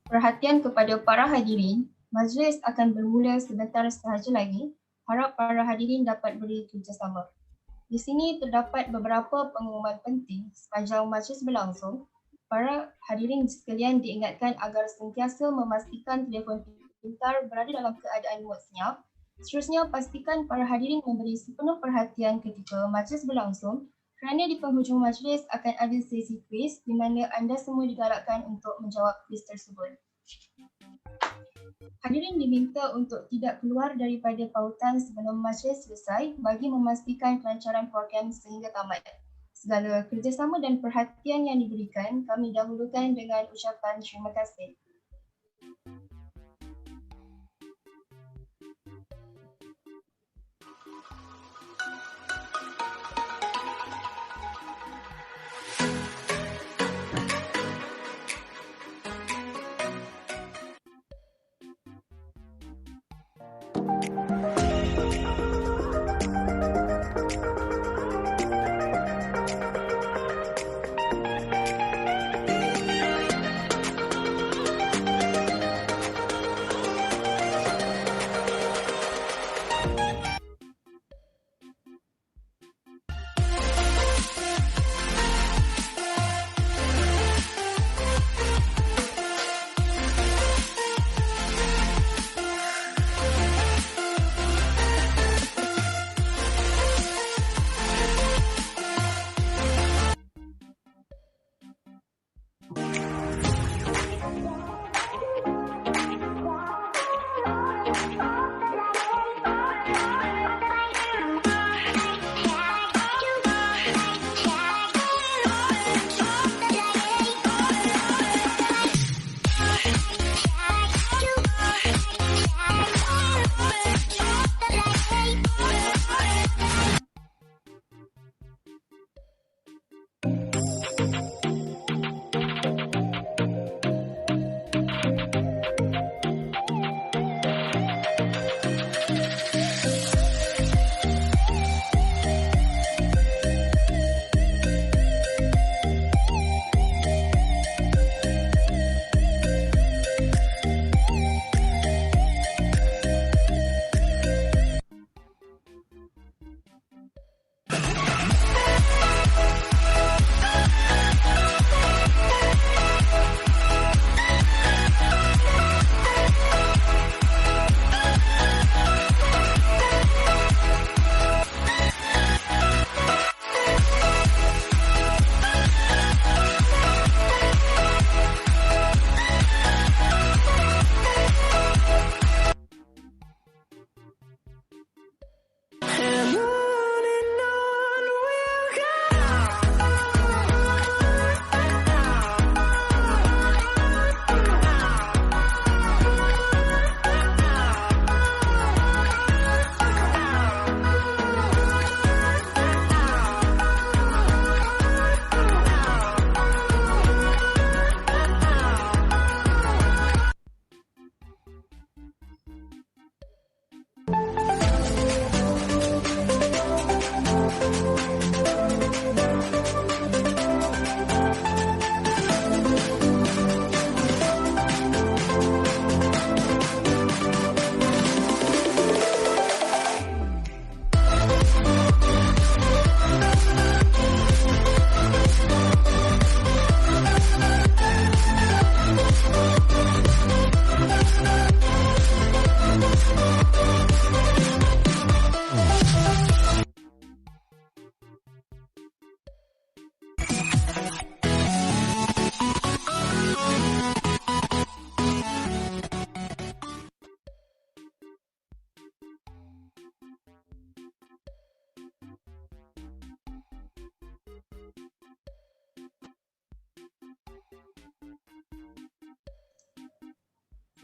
Perhatian kepada para hadirin, majlis akan bermula sebentar sahaja lagi. Harap para hadirin dapat beri kerjasama. Di sini terdapat beberapa pengumuman penting sepanjang majlis berlangsung. Para hadirin sekalian diingatkan agar sentiasa memastikan telefon pintar berada dalam keadaan mode senyap. Seterusnya, pastikan para hadirin memberi sepenuh perhatian ketika majlis berlangsung kerana di penghujung majlis akan ada sesi kuis di mana anda semua digalakkan untuk menjawab kuis tersebut. Hadirin diminta untuk tidak keluar daripada pautan sebelum majlis selesai bagi memastikan kelancaran program sehingga tamat. Segala kerjasama dan perhatian yang diberikan kami dahulukan dengan ucapan terima kasih.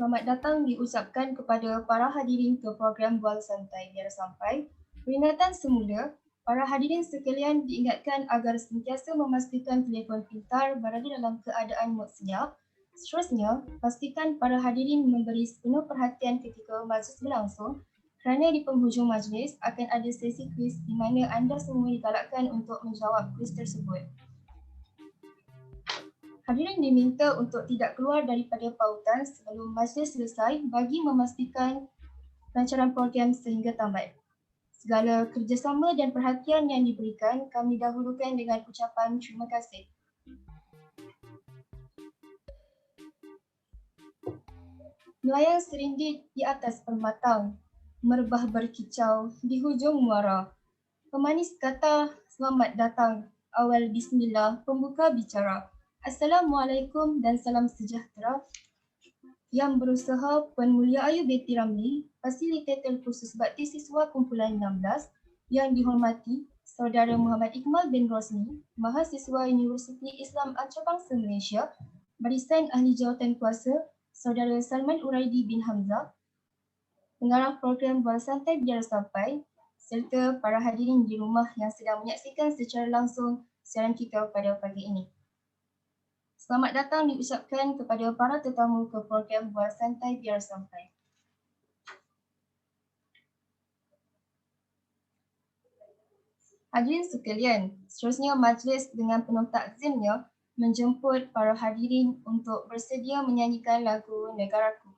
Selamat datang diucapkan kepada para hadirin ke program Bual Santai Biar Sampai. Peringatan semula, para hadirin sekalian diingatkan agar sentiasa memastikan telefon pintar berada dalam keadaan mode senyap. Seterusnya, pastikan para hadirin memberi sepenuh perhatian ketika majlis berlangsung kerana di penghujung majlis akan ada sesi kuis di mana anda semua digalakkan untuk menjawab kuis tersebut. Hadirin diminta untuk tidak keluar daripada pautan sebelum majlis selesai bagi memastikan rancangan program sehingga tamat. Segala kerjasama dan perhatian yang diberikan kami dahulukan dengan ucapan terima kasih. Melayang serindit di atas permatang, merebah berkicau di hujung muara. Pemanis kata selamat datang, awal bismillah, pembuka bicara. Assalamualaikum dan salam sejahtera. Yang berusaha Puan Mulia Ayu Betty Ramli, Fasilitator Khusus Bakti Siswa Kumpulan 16, yang dihormati Saudara Muhammad Iqmal bin Rosni, Mahasiswa Universiti Islam Antarabangsa Malaysia, Barisan Ahli Jawatan Kuasa, Saudara Salman Uraidi bin Hamzah, pengarah program Bola Santai Biar Sampai, serta para hadirin di rumah yang sedang menyaksikan secara langsung siaran kita pada pagi ini. Selamat datang diucapkan kepada para tetamu ke program Bola Santai Biar Sampai. Hadirin sekalian, seterusnya majlis dengan penuh takzimnya menjemput para hadirin untuk bersedia menyanyikan lagu Negaraku.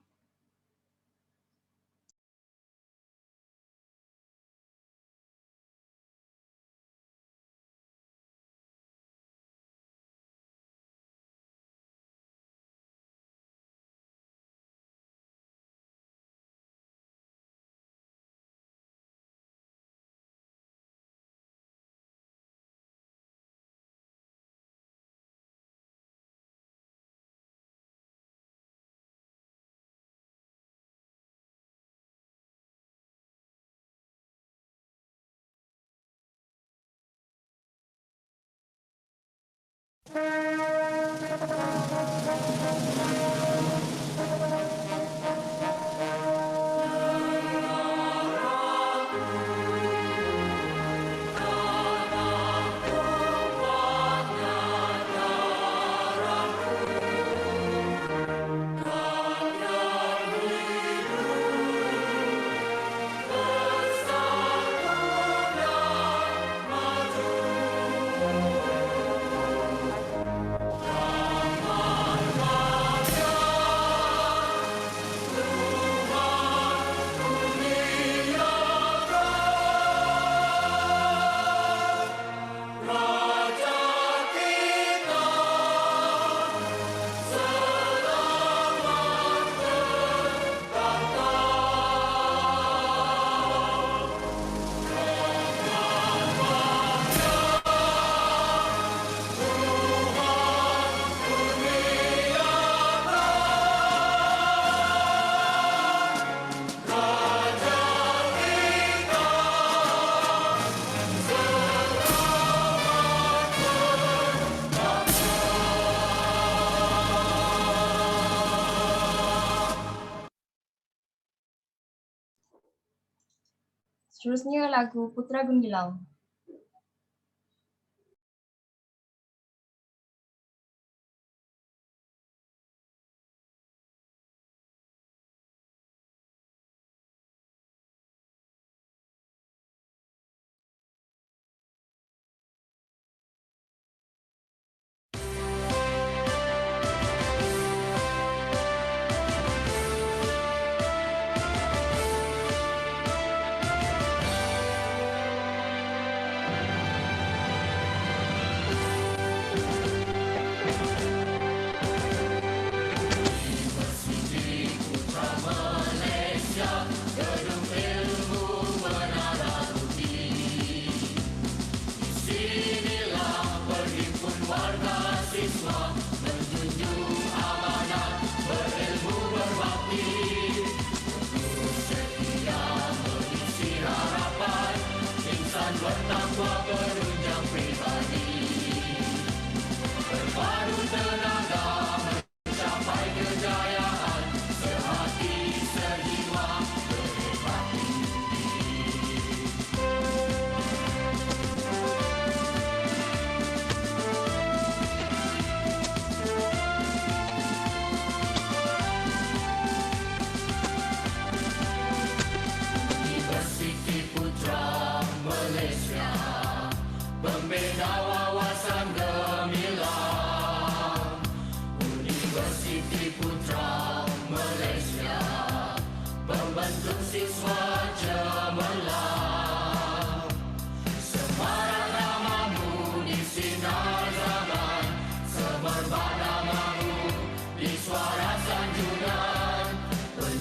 Seterusnya lagu Putra Gemilang.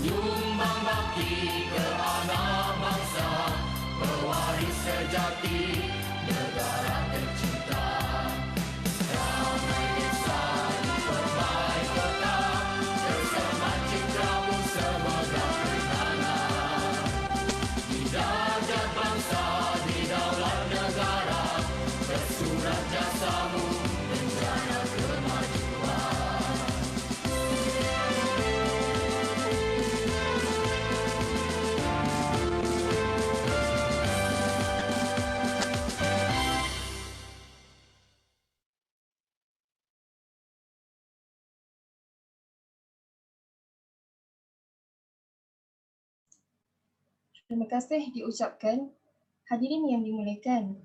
menyumbang bakti ke anak bangsa, pewaris sejati negara tercinta. Ramai desa di pelbagai kota, tersemat citramu semegang perdana. Di darjat bangsa, di daulat negara, tersurat jasamu menjana kemajuan. Terima kasih diucapkan hadirin yang dimuliakan.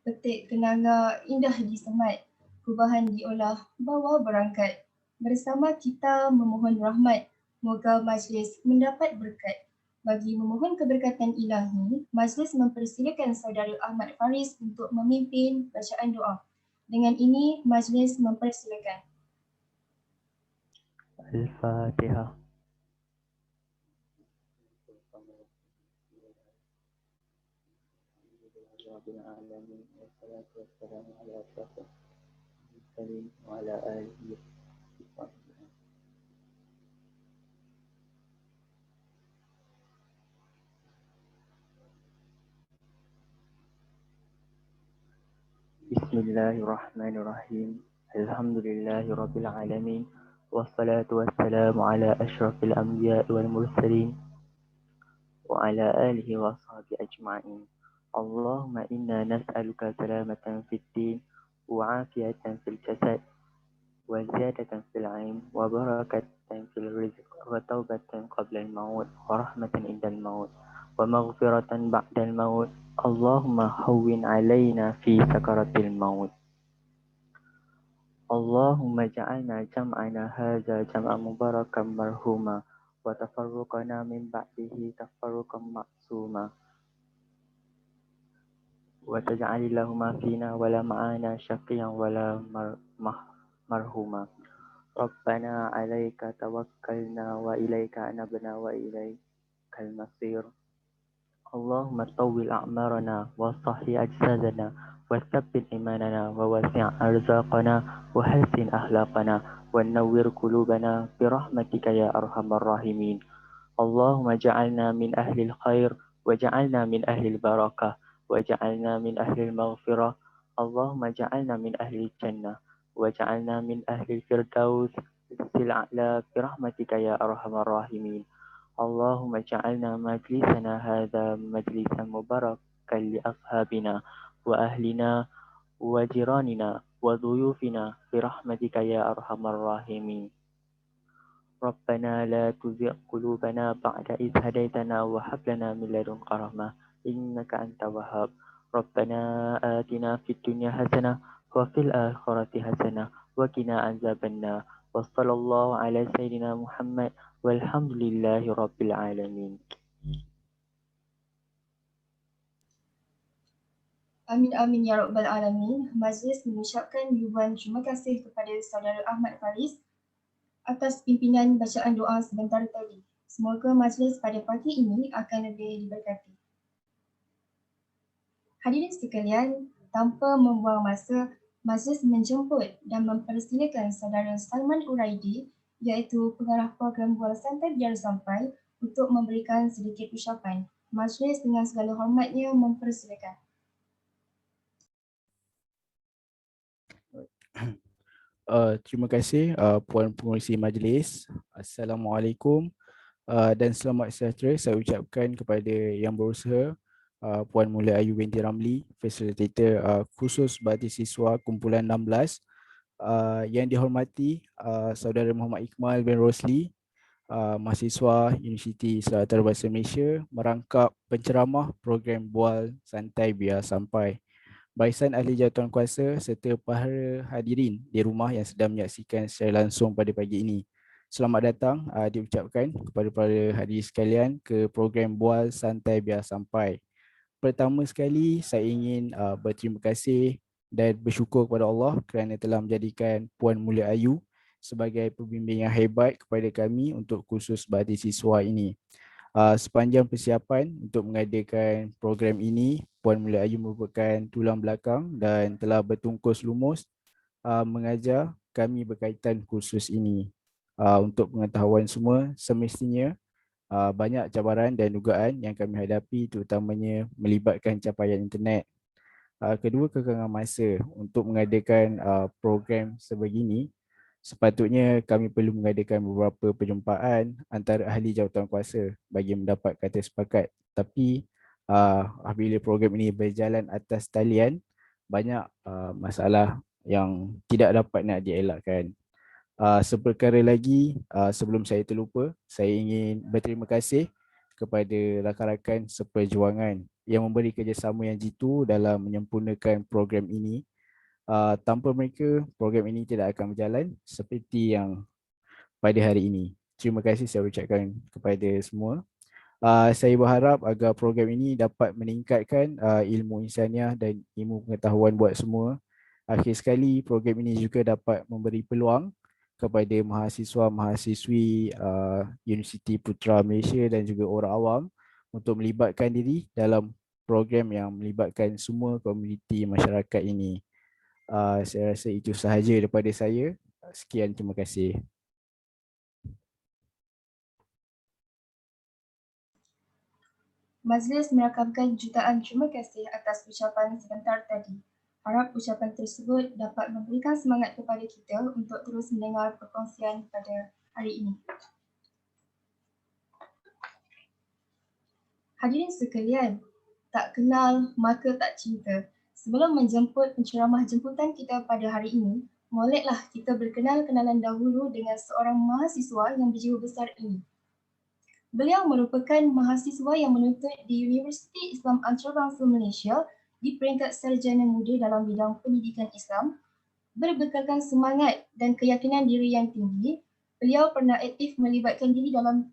Petik kenanga indah disemat, perubahan diolah, bawa berangkat. Bersama kita memohon rahmat, moga majlis mendapat berkat. Bagi memohon keberkatan ilahi, majlis mempersilakan saudara Ahmad Faris untuk memimpin bacaan doa. Dengan ini, majlis mempersilakan. Al-Fatihah. Rabbil alamin wassalatu wassalamu ala asyrafil mursalin wa ala alihi wa sahbihi. Bismillahirrahmanirrahim. Alhamdulillahi rabbil alamin wassalatu wassalamu ala asyrafil anbiya'i wal mursalin wa ala alihi wa sahbihi ajma'in. Allahumma inna nas'aluka salamatan fid din wa afiyatan fil jasad wa ziyadatan fil ilm wa barakatan fil rizq wa taubatan qabla al maut wa rahmatan indal maut wa maghfiratan ba'dal maut. Allahumma hawwin alaina fi sakaratil maut. Allahumma ja'alna jam'ana hadza jam'an mubarakan marhuma wa tafarruqana min ba'dihi tafarruqan ma'suma wa taj'al lahuma fina wala ma'ana syaqiyan wala marhuma. Rabbana 'alaika tawakkalna wa ilaika anabna wa ilaikal masir. Allahumma tawwil a'marana wa sahhi ajsadana wa tsabbit imanana wa wasi' arzaqana wa hassin akhlaqana wa nawwir qulubana bi rahmatika ya arhamar rahimin. Allahumma ja'alna min ahlil khair wa ja'alna min ahlil barakah wa ja'alna min ahlil maghfirah. Allahumma ja'alna min ahlil jannah wa ja'alna min ahlil firdaus sil a'la bi rahmatika ya arhamar rahimin. Allahumma ja'alna majlisana hadha majlisan mubarakan li ashabina wa ahlina wa jiranina wa dhuyufina bi rahmatika ya arhamar rahimin. Rabbana la tuzigh qulubana ba'da idh hadaytana wa hab lana min ladunka rahmah innaka antal wahhab. Rabbana atina fid dunya hasanah wa fil akhirati hasanah wa qina azabannar. Wa sallallahu ala sayyidina Muhammad walhamdulillahi rabbil alamin. Amin amin ya rabbal alamin. Majlis mengucapkan ribuan terima kasih kepada saudara Ahmad Faris atas pimpinan bacaan doa sebentar tadi. Semoga majlis pada pagi ini akan lebih diberkati. Hadirin sekalian, tanpa membuang masa, majlis menjemput dan mempersilakan saudara Salman Uraidi, iaitu pengarah program Bual Santai Biar Sampai, untuk memberikan sedikit ucapan. Majlis dengan segala hormatnya mempersilakan. Terima kasih Puan Pengerusi Majlis. Assalamualaikum dan selamat sejahtera saya ucapkan kepada yang berusaha, Puan Mulia Ayu binti Ramli, Fasilitator khusus bagi siswa kumpulan 16, yang dihormati Saudara Muhammad Iqmal bin Rosli, mahasiswa Universiti Selatan Bahasa Malaysia, merangkap penceramah program Bual Santai Biar Sampai. Barisan ahli jawatankuasa serta para hadirin di rumah yang sedang menyaksikan secara langsung pada pagi ini. Selamat datang diucapkan kepada para hadirin sekalian ke program Bual Santai Biar Sampai. Pertama sekali saya ingin berterima kasih dan bersyukur kepada Allah kerana telah menjadikan Puan Mulia Ayu sebagai pembimbing yang hebat kepada kami untuk kursus bakti siswa ini. Sepanjang persiapan untuk mengadakan program ini, Puan Mulia Ayu merupakan tulang belakang dan telah bertungkus lumus mengajar kami berkaitan kursus ini. Untuk pengetahuan semua, semestinya banyak cabaran dan dugaan yang kami hadapi, terutamanya melibatkan capaian internet. Kedua, kekangan masa untuk mengadakan program sebegini. Sepatutnya kami perlu mengadakan beberapa perjumpaan antara ahli jawatankuasa bagi mendapat kata sepakat. Tapi apabila program ini berjalan atas talian, banyak masalah yang tidak dapat nak dielakkan. Seperkara lagi, sebelum saya terlupa, saya ingin berterima kasih kepada rakan-rakan seperjuangan yang memberi kerjasama yang jitu dalam menyempurnakan program ini. Tanpa mereka, program ini tidak akan berjalan seperti yang pada hari ini. Terima kasih saya ucapkan kepada semua. Saya berharap agar program ini dapat meningkatkan ilmu insaniah dan ilmu pengetahuan buat semua. Akhir sekali, program ini juga dapat memberi peluang kepada mahasiswa-mahasiswi Universiti Putra Malaysia dan juga orang awam untuk melibatkan diri dalam program yang melibatkan semua komuniti masyarakat ini. Saya rasa itu sahaja daripada saya. Sekian, terima kasih. Majlis merakamkan jutaan terima kasih atas ucapan sebentar tadi. Harap ucapan tersebut dapat memberikan semangat kepada kita untuk terus mendengar perkongsian pada hari ini. Hadirin sekalian, tak kenal maka tak cinta. Sebelum menjemput penceramah jemputan kita pada hari ini, moleklah kita berkenal-kenalan dahulu dengan seorang mahasiswa yang berjiwa besar ini. Beliau merupakan mahasiswa yang menuntut di Universiti Islam Antarabangsa Malaysia di peringkat sarjana muda dalam bidang pendidikan Islam. Berbekalkan semangat dan keyakinan diri yang tinggi, beliau pernah aktif melibatkan diri dalam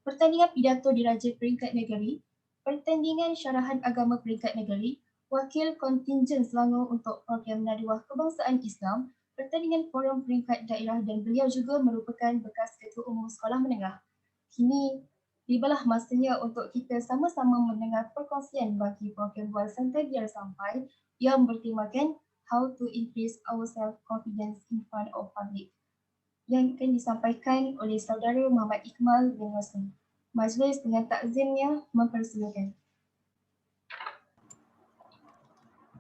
pertandingan pidato diraja peringkat negeri, pertandingan syarahan agama peringkat negeri, wakil kontinjen Selangor untuk program Nadiwah Kebangsaan Islam, pertandingan forum peringkat daerah, dan beliau juga merupakan bekas ketua umum sekolah menengah. Kini tibalah masanya untuk kita sama-sama mendengar perkongsian bagi program Bual Santai Biar Sampai yang bertemakan How to Increase Our Self-Confidence in Front of Public yang akan disampaikan oleh saudara Muhammad Iqmal bin Rosli. Majlis dengan takzimnya mempersilakan.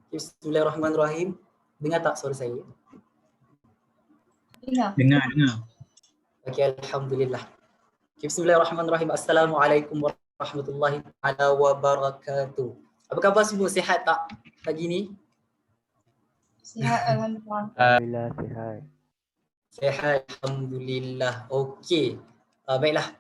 Bismillahirrahmanirrahim. Dengar tak suara saya? Dengar. Okey, alhamdulillah. Bismillahirrahmanirrahim. Assalamualaikum warahmatullahi wabarakatuh. Apa khabar semua? Sihat tak pagi ni? Sihat, Alhamdulillah. Alhamdulillah sihat. Sihat, alhamdulillah. Okey. Baiklah.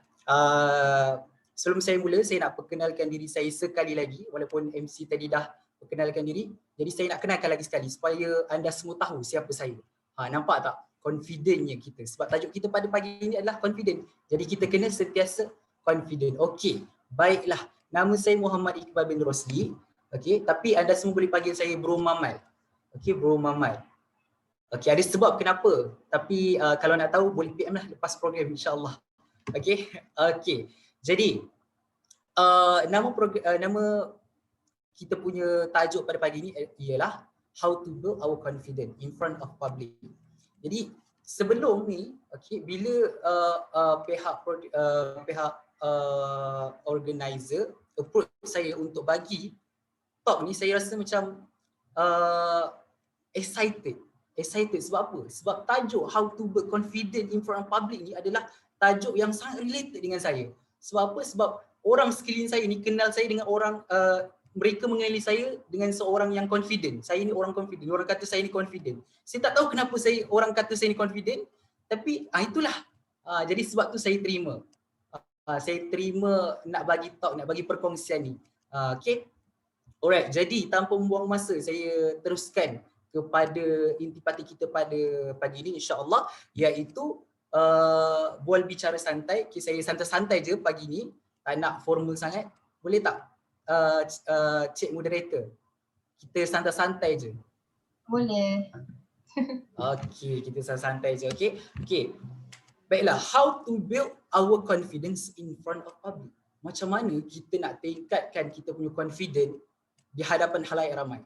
Sebelum saya mula, saya nak perkenalkan diri saya sekali lagi walaupun MC tadi dah perkenalkan diri. Jadi saya nak kenalkan lagi sekali supaya anda semua tahu siapa saya. Nampak tak? Confidentnya kita. Sebab tajuk kita pada pagi ini adalah confident. Jadi kita kena sentiasa confident. Okey. Baiklah. Nama saya Muhammad Iqbal bin Rosli. Okey. Tapi anda semua boleh panggil saya Bro Mamal. Okey, Bro Mamal. Okey, ada sebab kenapa. Tapi kalau nak tahu boleh PM lah lepas program insya-Allah. Okey. Okey. Jadi nama kita punya tajuk pada pagi ini ialah How to Build Our Confidence in Front of Public. Jadi sebelum ni, okey, bila pihak organizer approach saya untuk bagi talk ni, saya rasa macam excited sebab apa? Sebab tajuk How to Build Confidence in Front of Public ni adalah tajuk yang sangat related dengan saya. Sebab apa? Sebab orang sekeliling saya ni kenal saya dengan orang mereka mengenali saya dengan seorang yang confident. Saya ni orang confident. Orang kata saya ni confident. Saya tak tahu kenapa orang kata saya ni confident. Tapi itulah. Jadi sebab tu saya terima. Saya terima nak bagi talk, nak bagi perkongsian ni. Okay. Alright. Jadi tanpa membuang masa, saya teruskan kepada intipati kita pada pagi ni insya-Allah, iaitu bual bicara santai. Okay, saya santai-santai je pagi ni. Tak nak formal sangat. Boleh tak? Cik moderator, kita santai-santai je. Boleh. Okey, kita santai je. Okey. Baiklah, how to build our confidence in front of public? Macam mana kita nak tingkatkan kita punya confidence di hadapan khalayak ramai?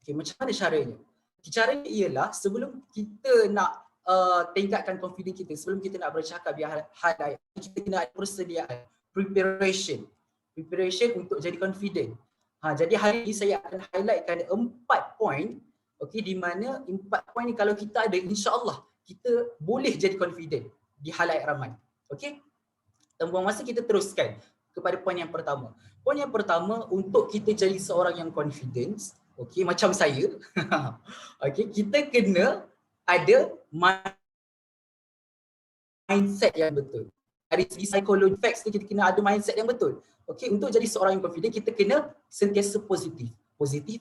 Okey, macam mana caranya? Caranya ialah sebelum kita nak tingkatkan confidence kita, sebelum kita nak bercakap di halayak, kita kena ada persediaan, preparation untuk jadi confident. Jadi hari ini saya akan highlightkan 4 poin, okey, di mana 4 poin ni kalau kita ada, insya-Allah kita boleh jadi confident di khalayak ramai. Okey? Tanpa masa kita teruskan kepada poin yang pertama. Poin yang pertama, untuk kita jadi seorang yang confident, okey, macam saya, okey, kita kena ada mindset yang betul. Dari segi psikologi facts tu, kita kena ada mindset yang betul. Okey, untuk jadi seorang yang confident, kita kena sentiasa positif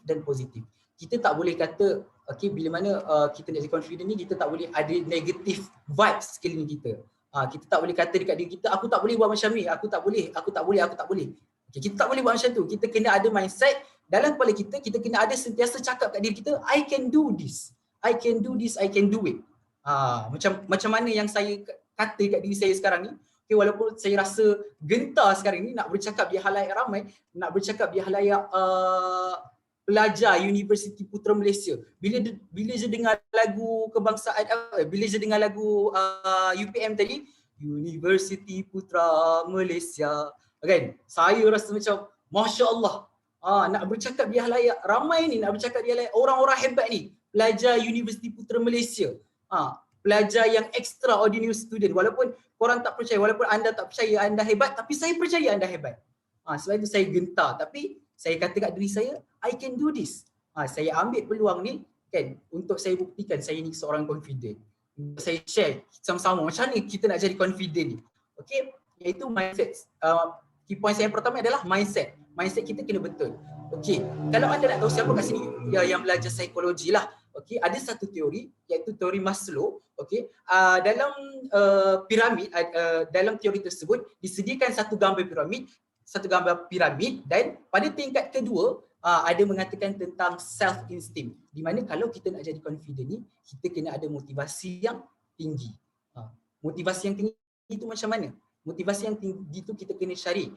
dan positif. Kita tak boleh kata, okey, bila mana kita nak jadi confident ni, kita tak boleh ada negative vibes sekeliling kita. Kita tak boleh kata dekat diri kita, aku tak boleh buat macam ni, aku tak boleh. Okay, kita tak boleh buat macam tu. Kita kena ada mindset dalam kepala kita, kita kena ada sentiasa cakap kat diri kita, I can do this, I can do it. Macam mana yang saya kata kat diri saya sekarang ni, okay, walaupun saya rasa gentar sekarang ni nak bercakap di halayak ramai, nak bercakap di halayak pelajar Universiti Putra Malaysia. Bila je dengar lagu kebangsaan, bila je dengar lagu UPM tadi, Universiti Putra Malaysia, kan? Saya rasa macam masya-Allah. Nak bercakap di halayak ramai ni, nak bercakap di halayak orang-orang hebat ni, pelajar Universiti Putra Malaysia. Pelajar yang extraordinary student. Walaupun korang tak percaya, walaupun anda tak percaya anda hebat, tapi saya percaya anda hebat. Sebab itu saya gentar, tapi saya kata kat diri saya, I can do this. Saya ambil peluang ni kan untuk saya buktikan saya ni seorang confident. Saya share sama-sama macam mana kita nak jadi confident ni. Okey, iaitu mindset. Key point saya yang pertama adalah mindset. Mindset kita kena betul. Okey, kalau anda nak tahu siapa kat sini yang belajar psikologi lah. Okey, ada satu teori iaitu teori Maslow. Okey, dalam piramid, dalam teori tersebut disediakan satu gambar piramid dan pada tingkat kedua ada mengatakan tentang self esteem, di mana kalau kita nak jadi confident ni, kita kena ada motivasi yang tinggi. Motivasi yang tinggi itu macam mana? Motivasi yang tinggi itu kita kena cari.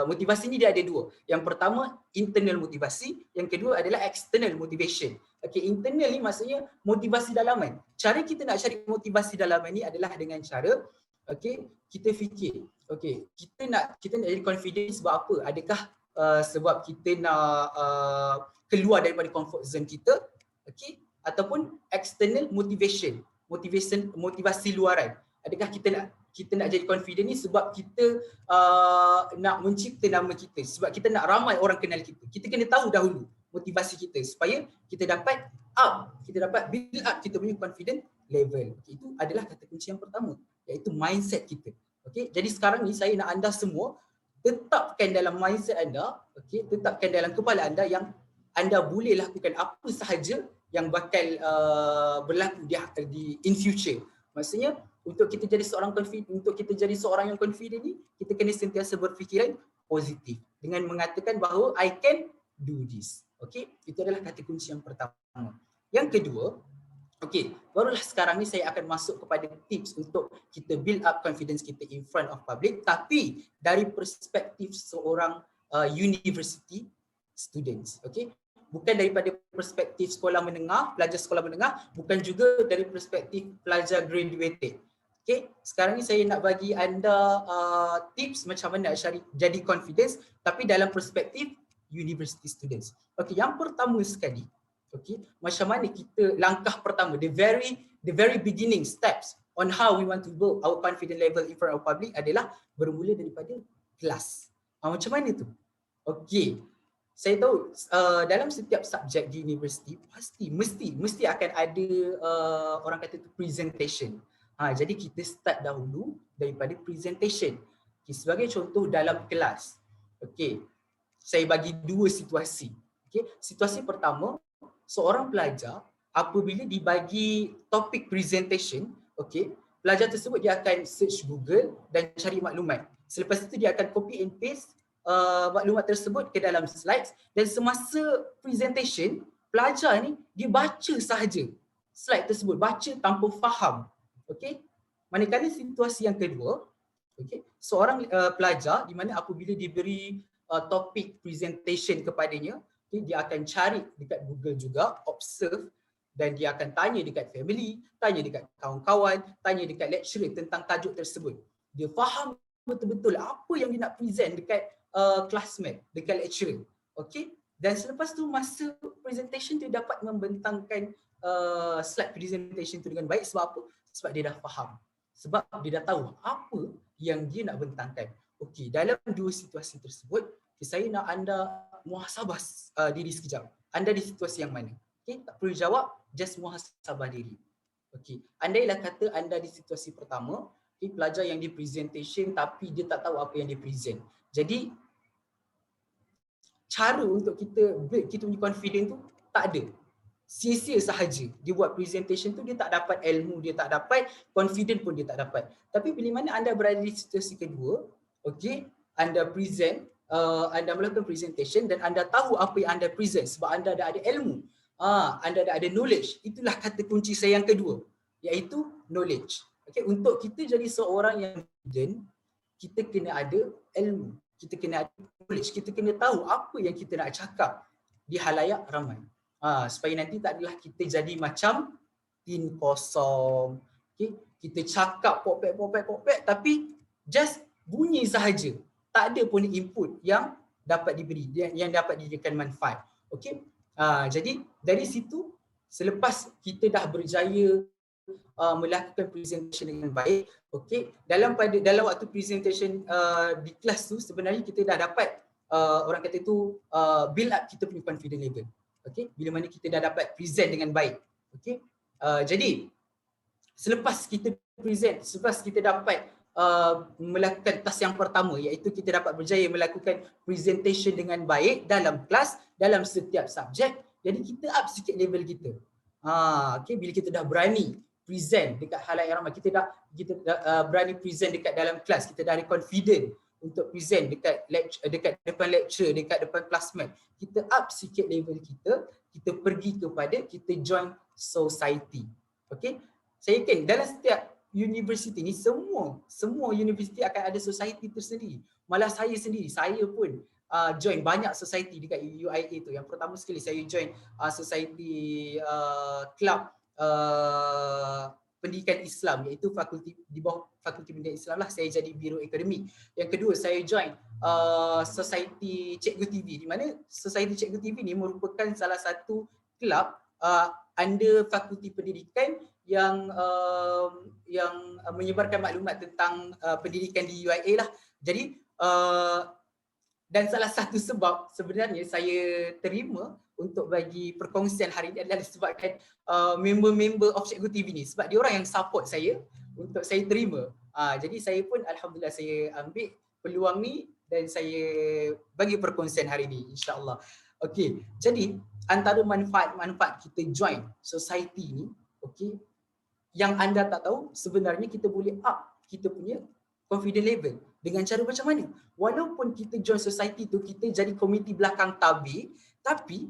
Motivasi ni dia ada dua. Yang pertama internal motivasi, yang kedua adalah external motivation. Okey, internal ni maksudnya motivasi dalaman. Cara kita nak cari motivasi dalaman ni adalah dengan cara, okey, kita fikir, okey, kita nak jadi confident sebab apa? Adakah sebab kita nak keluar daripada comfort zone kita, okey, ataupun external motivation, motivasi luaran. Adakah kita nak jadi confident ni sebab kita nak mencipta nama kita, sebab kita nak ramai orang kenal kita. Kita kena tahu dahulu motivasi kita supaya kita dapat build up kita punya confident level. Okay, itu adalah kata kunci yang pertama, iaitu mindset kita. Okey, jadi sekarang ni saya nak anda semua tetapkan dalam mindset anda, okey, tetapkan dalam kepala anda yang anda boleh lakukan apa sahaja yang bakal berlaku di in future. Maksudnya untuk kita jadi seorang yang confident ni, kita kena sentiasa berfikiran positif dengan mengatakan bahawa I can do this. Okey, itu adalah kata kunci yang pertama. Yang kedua, okey, barulah sekarang ni saya akan masuk kepada tips untuk kita build up confidence kita in front of public, tapi dari perspektif seorang university students. Okey, bukan daripada perspektif sekolah menengah, pelajar sekolah menengah, bukan juga dari perspektif pelajar graduated. Okey, sekarang ni saya nak bagi anda tips macam mana nak cari jadi confidence, tapi dalam perspektif university students. Okey, yang pertama sekali, okey, macam mana kita, langkah pertama, the very beginning steps on how we want to build our confidence level in front of public adalah bermula daripada kelas. Macam mana tu? Okey, saya tahu dalam setiap subjek di universiti mesti akan ada orang kata tu presentation. Jadi kita start dahulu daripada presentation. Okay, sebagai contoh dalam kelas. Okey, saya bagi dua situasi. Okey, situasi pertama, seorang pelajar apabila dibagi topik presentation, okey, pelajar tersebut dia akan search Google dan cari maklumat. Selepas itu dia akan copy and paste maklumat tersebut ke dalam slides, dan semasa presentation pelajar ni dia baca sahaja slide tersebut, baca tanpa faham. Okey. Manakala situasi yang kedua, okey, seorang pelajar di mana apabila diberi topik presentation kepadanya, okay, dia akan cari dekat Google juga, observe, dan dia akan tanya dekat family, tanya dekat kawan-kawan, tanya dekat lecturer tentang tajuk tersebut. Dia faham betul-betul apa yang dia nak present dekat classmate, dekat lecturer. Okey. Dan selepas tu masa presentation dia dapat membentangkan slide presentation tu dengan baik. Sebab apa? Sebab dia dah faham. Sebab dia dah tahu apa yang dia nak bentangkan. Okey, dalam dua situasi tersebut, saya nak anda muhasabah diri sekejap. Anda di situasi yang mana? Okey, tak perlu jawab, just muhasabah diri. Okey, andailah kata anda di situasi pertama, okay, pelajar yang di presentation tapi dia tak tahu apa yang dia present. Jadi cara untuk kita build kita punya confidence tu tak ada. Sia-sia sahaja dia buat presentation tu, dia tak dapat ilmu, dia tak dapat confident pun dia tak dapat. Tapi bila mana anda berada di situasi kedua, okey, anda present, anda melakukan presentation dan anda tahu apa yang anda present sebab anda dah ada ilmu, anda dah ada knowledge. Itulah kata kunci saya yang kedua, iaitu knowledge. Okey, untuk kita jadi seorang yang confident, kita kena ada ilmu, kita kena ada knowledge, kita kena tahu apa yang kita nak cakap di halayak ramai. Supaya nanti tak adalah kita jadi macam tin kosong. Okay? Kita cakap popek tapi just bunyi sahaja. Tak ada pun input yang dapat diberi, yang dapat dijadikan manfaat. Okay? Jadi dari situ, selepas kita dah berjaya melakukan presentation dengan baik, okay, dalam waktu presentation di kelas tu sebenarnya kita dah dapat orang kata itu build up kita punya confidence level. Okay, bila mana kita dah dapat present dengan baik. Okay, jadi selepas kita present, selepas kita dapat melakukan task yang pertama, iaitu kita dapat berjaya melakukan presentation dengan baik dalam kelas, dalam setiap subjek, jadi kita up sikit level kita. Okay, bila kita dah berani present dekat halayak ramai, kita dah berani present dekat dalam kelas, kita dah ada confident untuk present dekat depan lecture, dekat depan classmate, kita up sikit level kita pergi kepada kita join society. Okay, saya yakin dalam setiap universiti ni semua universiti akan ada society tersendiri. Malah saya sendiri, saya pun join banyak society dekat UIA tu. Yang pertama sekali saya join society club pendidikan Islam, iaitu fakulti di bawah Fakulti Pendidikan Islam lah, saya jadi biro akademik. Yang kedua saya join Society Cikgu TV, di mana Society Cikgu TV ni merupakan salah satu kelab under Fakulti Pendidikan yang menyebarkan maklumat tentang pendidikan di UIA lah. Jadi dan salah satu sebab sebenarnya saya terima untuk bagi perkongsian hari ini adalah disebabkan member-member of Cikgu TV ni, sebab dia orang yang support saya untuk saya terima. Jadi saya pun alhamdulillah saya ambil peluang ni dan saya bagi perkongsian hari ini, insya-Allah. Okey, jadi antara manfaat-manfaat kita join society ni, okey, yang anda tak tahu sebenarnya kita boleh up kita punya confidence level dengan cara macam mana? Walaupun kita join society tu, kita jadi komiti belakang tabir, tapi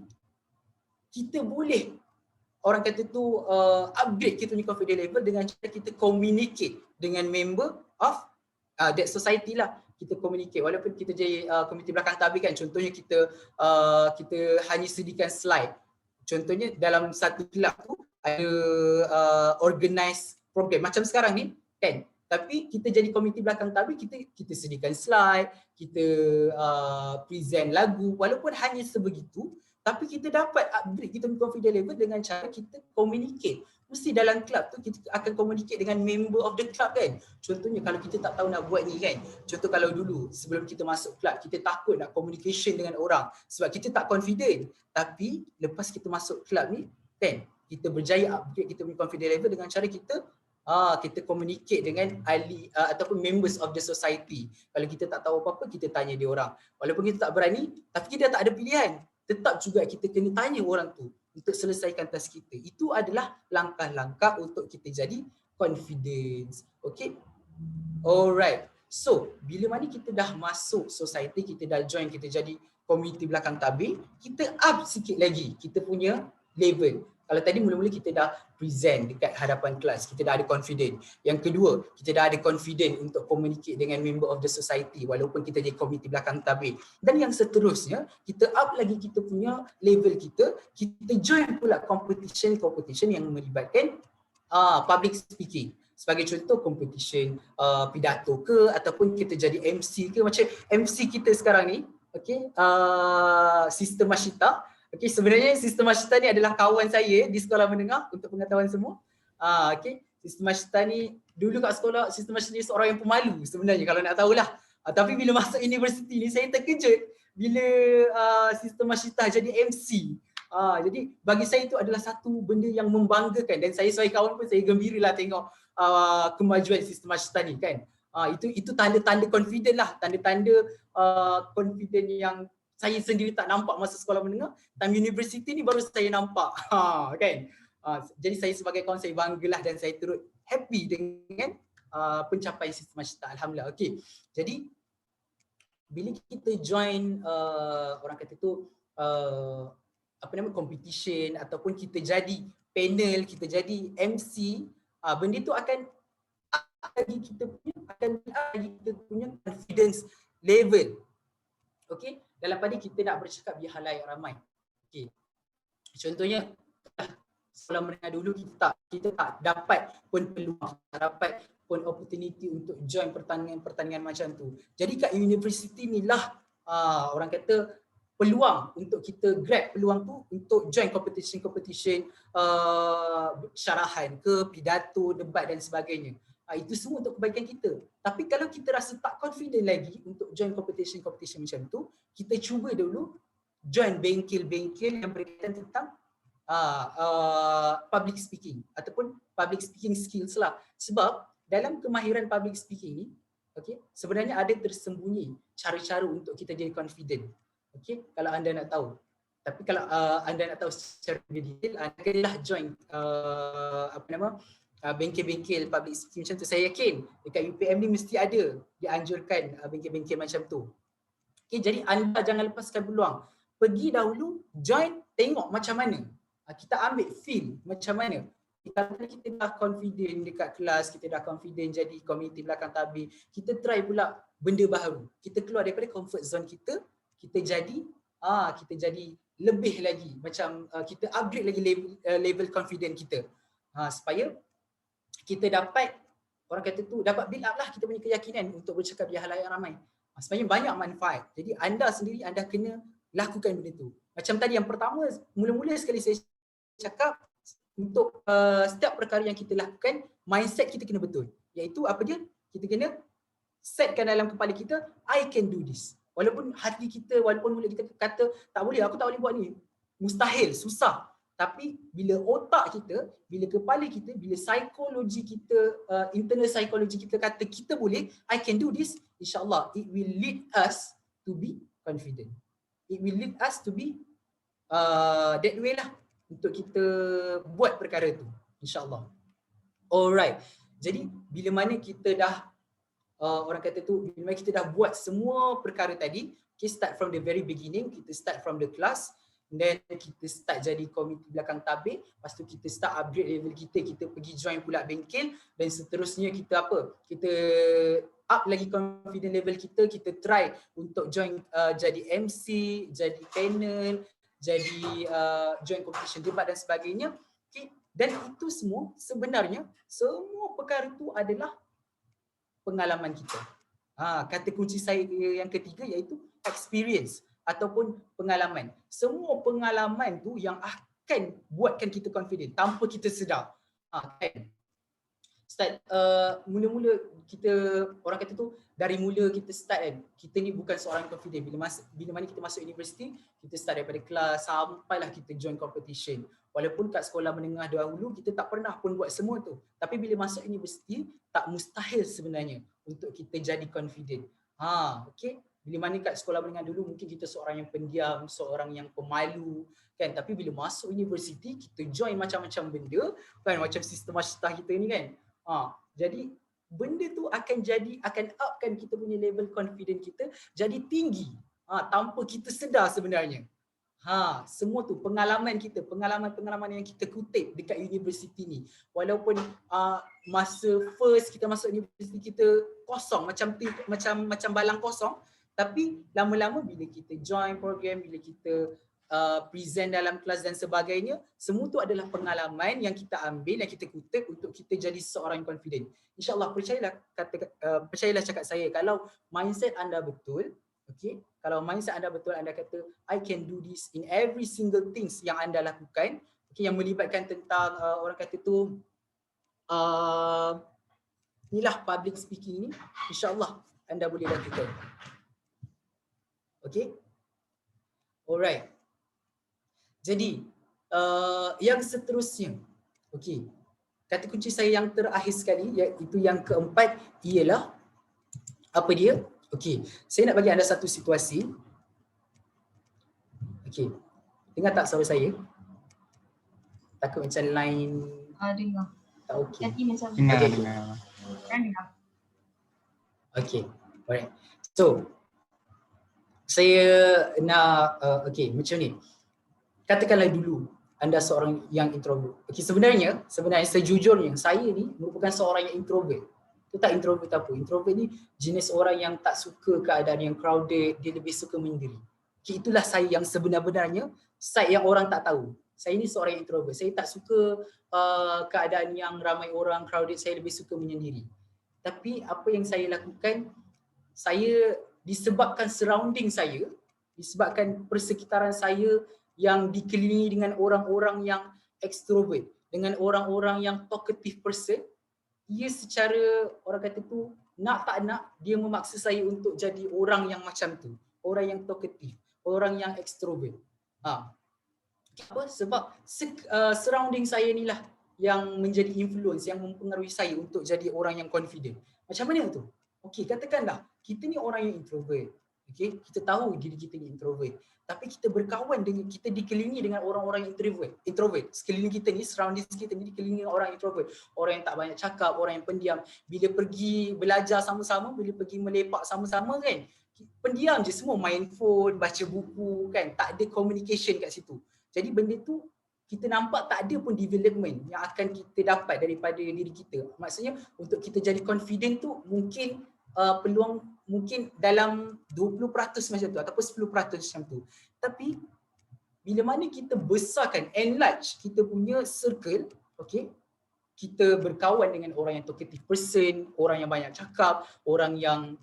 kita boleh orang kata tu upgrade kita punya confidence level dengan cara kita communicate dengan member of that society lah. Kita communicate walaupun kita jadi komiti belakang tabir kan. Contohnya kita hanya sediakan slide. Contohnya dalam satu kelab tu ada organize program macam sekarang ni kan. Tapi kita jadi komiti belakang tabir, kita sediakan slide, kita present lagu, walaupun hanya sebegitu, tapi kita dapat upgrade kita punya confidence level dengan cara kita communicate. Mesti dalam club tu kita akan communicate dengan member of the club kan. Contohnya kalau kita tak tahu nak buat ni kan. Contoh kalau dulu sebelum kita masuk club, kita takut nak communication dengan orang sebab kita tak confident. Tapi lepas kita masuk club ni kan, kita berjaya upgrade kita punya confidence level dengan cara kita communicate dengan ahli ataupun members of the society. Kalau kita tak tahu apa-apa, kita tanya dia orang. Walaupun kita tak berani, tapi kita tak ada pilihan. Tetap juga kita kena tanya orang tu untuk selesaikan task kita. Itu adalah langkah-langkah untuk kita jadi confidence. Okay? Alright. So, bila mana kita dah masuk society, kita dah join, kita jadi community belakang tabir, kita up sikit lagi kita punya level. Kalau tadi mula-mula kita dah present dekat hadapan kelas, kita dah ada confident. Yang kedua, kita dah ada confident untuk communicate dengan member of the society walaupun kita jadi komiti belakang tabir. Dan yang seterusnya, kita up lagi kita punya level kita join pula competition yang melibatkan public speaking. Sebagai contoh competition pidato ke ataupun kita jadi MC ke, macam MC kita sekarang ni, okey, Sister Mashita. Okey, sebenarnya Sister Mashita ni adalah kawan saya di sekolah menengah untuk pengetahuan semua. Okey, Sister Mashita ni dulu kat sekolah, Sister Mashita ni seorang yang pemalu sebenarnya kalau nak tahulah. Tapi bila masuk universiti ni saya terkejut bila Sister Mashita jadi MC. Jadi bagi saya itu adalah satu benda yang membanggakan dan saya sebagai kawan pun saya gembiralah tengok kemajuan Sister Mashita ni kan. Itu tanda-tanda confident lah, tanda-tanda confident yang saya sendiri tak nampak masa sekolah menengah. Time universiti ni baru saya nampak. Kan? Jadi saya sebagai kawan saya banggalah dan saya turut happy dengan pencapaian Sister Mashita. Alhamdulillah. Okey. Jadi bila kita join orang kata tu competition ataupun kita jadi panel, kita jadi MC, benda tu akan lagi kita punya confidence level. Okey, dalam pada kita nak bercakap di halayak ramai. Okey. Contohnya sekolah menengah dulu kita tak dapat pun peluang, tak dapat pun opportunity untuk join pertandingan macam tu. Jadi kat universiti ni lah orang kata peluang untuk kita grab peluang tu untuk join competition syarahan ke, pidato, debat dan sebagainya. Itu semua untuk kebaikan kita. Tapi kalau kita rasa tak confident lagi untuk join competition macam tu, kita cuba dulu join bengkel-bengkel yang berkaitan tentang public speaking ataupun public speaking skills lah. Sebab dalam kemahiran public speaking ni, okay, sebenarnya ada tersembunyi cara-cara untuk kita jadi confident. Okay, kalau anda nak tahu. Tapi kalau anda nak tahu secara detail, anda kena join bengkel-bengkel public speaking macam tu. Saya yakin dekat UPM ni mesti ada dianjurkan bengkel-bengkel macam tu. Okay, jadi anda jangan lepaskan peluang. Pergi dahulu, join, tengok macam mana. Kita ambil feel macam mana. Kalau kita dah confident dekat kelas, kita dah confident jadi community belakang tabir, kita try pula benda baru. Kita keluar daripada comfort zone kita jadi lebih lagi, macam kita upgrade lagi level confident kita. Supaya kita dapat, orang kata tu, dapat build up lah kita punya keyakinan untuk bercakap di halayak ramai. Sebenarnya banyak manfaat. Jadi anda sendiri anda kena lakukan benda tu. Macam tadi yang pertama, mula-mula sekali saya cakap untuk setiap perkara yang kita lakukan, mindset kita kena betul. Iaitu apa dia? Kita kena setkan dalam kepala kita, I can do this. Walaupun hati kita, walaupun mulut kita kata tak boleh, aku tak boleh buat ni. Mustahil, susah. Tapi bila otak kita, bila kepala kita, bila psikologi kita, internal psikologi kita kata kita boleh, I can do this, insyaAllah it will lead us to be confident. It will lead us to be that way lah untuk kita buat perkara tu, insyaAllah. Alright, jadi bila mana kita dah orang kata tu, bila mana kita dah buat semua perkara tadi, okay, start from the very beginning, kita start from the class, then kita start jadi komiti belakang tabir, lepas tu kita start upgrade level kita pergi join pula bengkel, dan seterusnya kita kita up lagi confident level kita try untuk join jadi MC, jadi panel, jadi join competition debat dan sebagainya. Okay. Dan itu semua sebenarnya, semua perkara itu adalah pengalaman kita. Kata kunci saya yang ketiga iaitu experience ataupun pengalaman. Semua pengalaman tu yang akan buatkan kita confident tanpa kita sedar. Kan? Start mula-mula kita, orang kata tu, dari mula kita start kan, kita ni bukan seorang confident. Bila mana kita masuk universiti, kita start daripada kelas sampailah kita join competition. Walaupun kat sekolah menengah dahulu kita tak pernah pun buat semua tu. Tapi bila masuk universiti, tak mustahil sebenarnya untuk kita jadi confident. Okay. Bila mana kat sekolah menengah dulu mungkin kita seorang yang pendiam, seorang yang pemalu kan, tapi bila masuk universiti kita join macam-macam benda kan, macam sistem masyarakat kita ni kan. Jadi benda tu akan upkan kita punya level confident kita jadi tinggi tanpa kita sedar sebenarnya. Semua tu pengalaman kita, pengalaman yang kita kutip dekat universiti ni. Walaupun masa first kita masuk universiti kita kosong, macam balang kosong, tapi lama-lama bila kita join program, bila kita present dalam kelas dan sebagainya, semua tu adalah pengalaman yang kita ambil, yang kita kutip untuk kita jadi seorang confident. InsyaAllah, percayalah cakap saya, kalau mindset anda betul, okay, kalau mindset anda betul, anda kata I can do this in every single things yang anda lakukan, okay, yang melibatkan tentang orang kata tu inilah public speaking ni, insyaAllah anda boleh lakukan. Okay, alright. Jadi yang seterusnya, okay, kata kunci saya yang terakhir sekali, iaitu yang keempat, ialah apa dia? Okey, saya nak bagi anda satu situasi. Okey, dengar tak suara saya? Takut macam line Dengar. tak okey. Nanti macam Dengar. dengar. Okey, alright. So, saya nak, okey, macam ni. Katakanlah dulu anda seorang yang introvert. Okey, sebenarnya sejujurnya saya ni merupakan seorang yang introvert. Itu tak introvert apa. Introvert ni jenis orang yang tak suka keadaan yang crowded, dia lebih suka menyendiri. Okay, itulah saya yang sebenar-benarnya, saya yang orang tak tahu. Saya ni seorang yang introvert. Saya tak suka keadaan yang ramai orang, crowded, saya lebih suka menyendiri. Tapi apa yang saya lakukan, saya disebabkan surrounding saya, disebabkan persekitaran saya yang dikelilingi dengan orang-orang yang extrovert, dengan orang-orang yang talkative person, dia secara orang kata tu nak tak nak dia memaksa saya untuk jadi orang yang macam tu, orang yang talkative, orang yang extrovert. Apa? Sebab surrounding saya ni lah yang menjadi influence, yang mempengaruhi saya untuk jadi orang yang confident. Macam mana tu? Okey, katakanlah kita ni orang yang introvert. Okey, kita tahu diri kita ni introvert. Tapi kita berkawan dengan, kita dikelilingi dengan orang-orang introvert. Sekeliling kita ni, surrounding kita ni dikelilingi dengan orang introvert. Orang yang tak banyak cakap, orang yang pendiam. Bila pergi belajar sama-sama, bila pergi melepak sama-sama kan, pendiam je semua, main phone, baca buku kan, tak ada communication kat situ. Jadi benda tu kita nampak tak ada pun development yang akan kita dapat daripada diri kita. Maksudnya untuk kita jadi confident tu mungkin peluang mungkin dalam 20% macam tu ataupun 10% macam tu. Tapi bila mana kita besarkan, enlarge kita punya circle, okay, kita berkawan dengan orang yang talkative person, orang yang banyak cakap, orang yang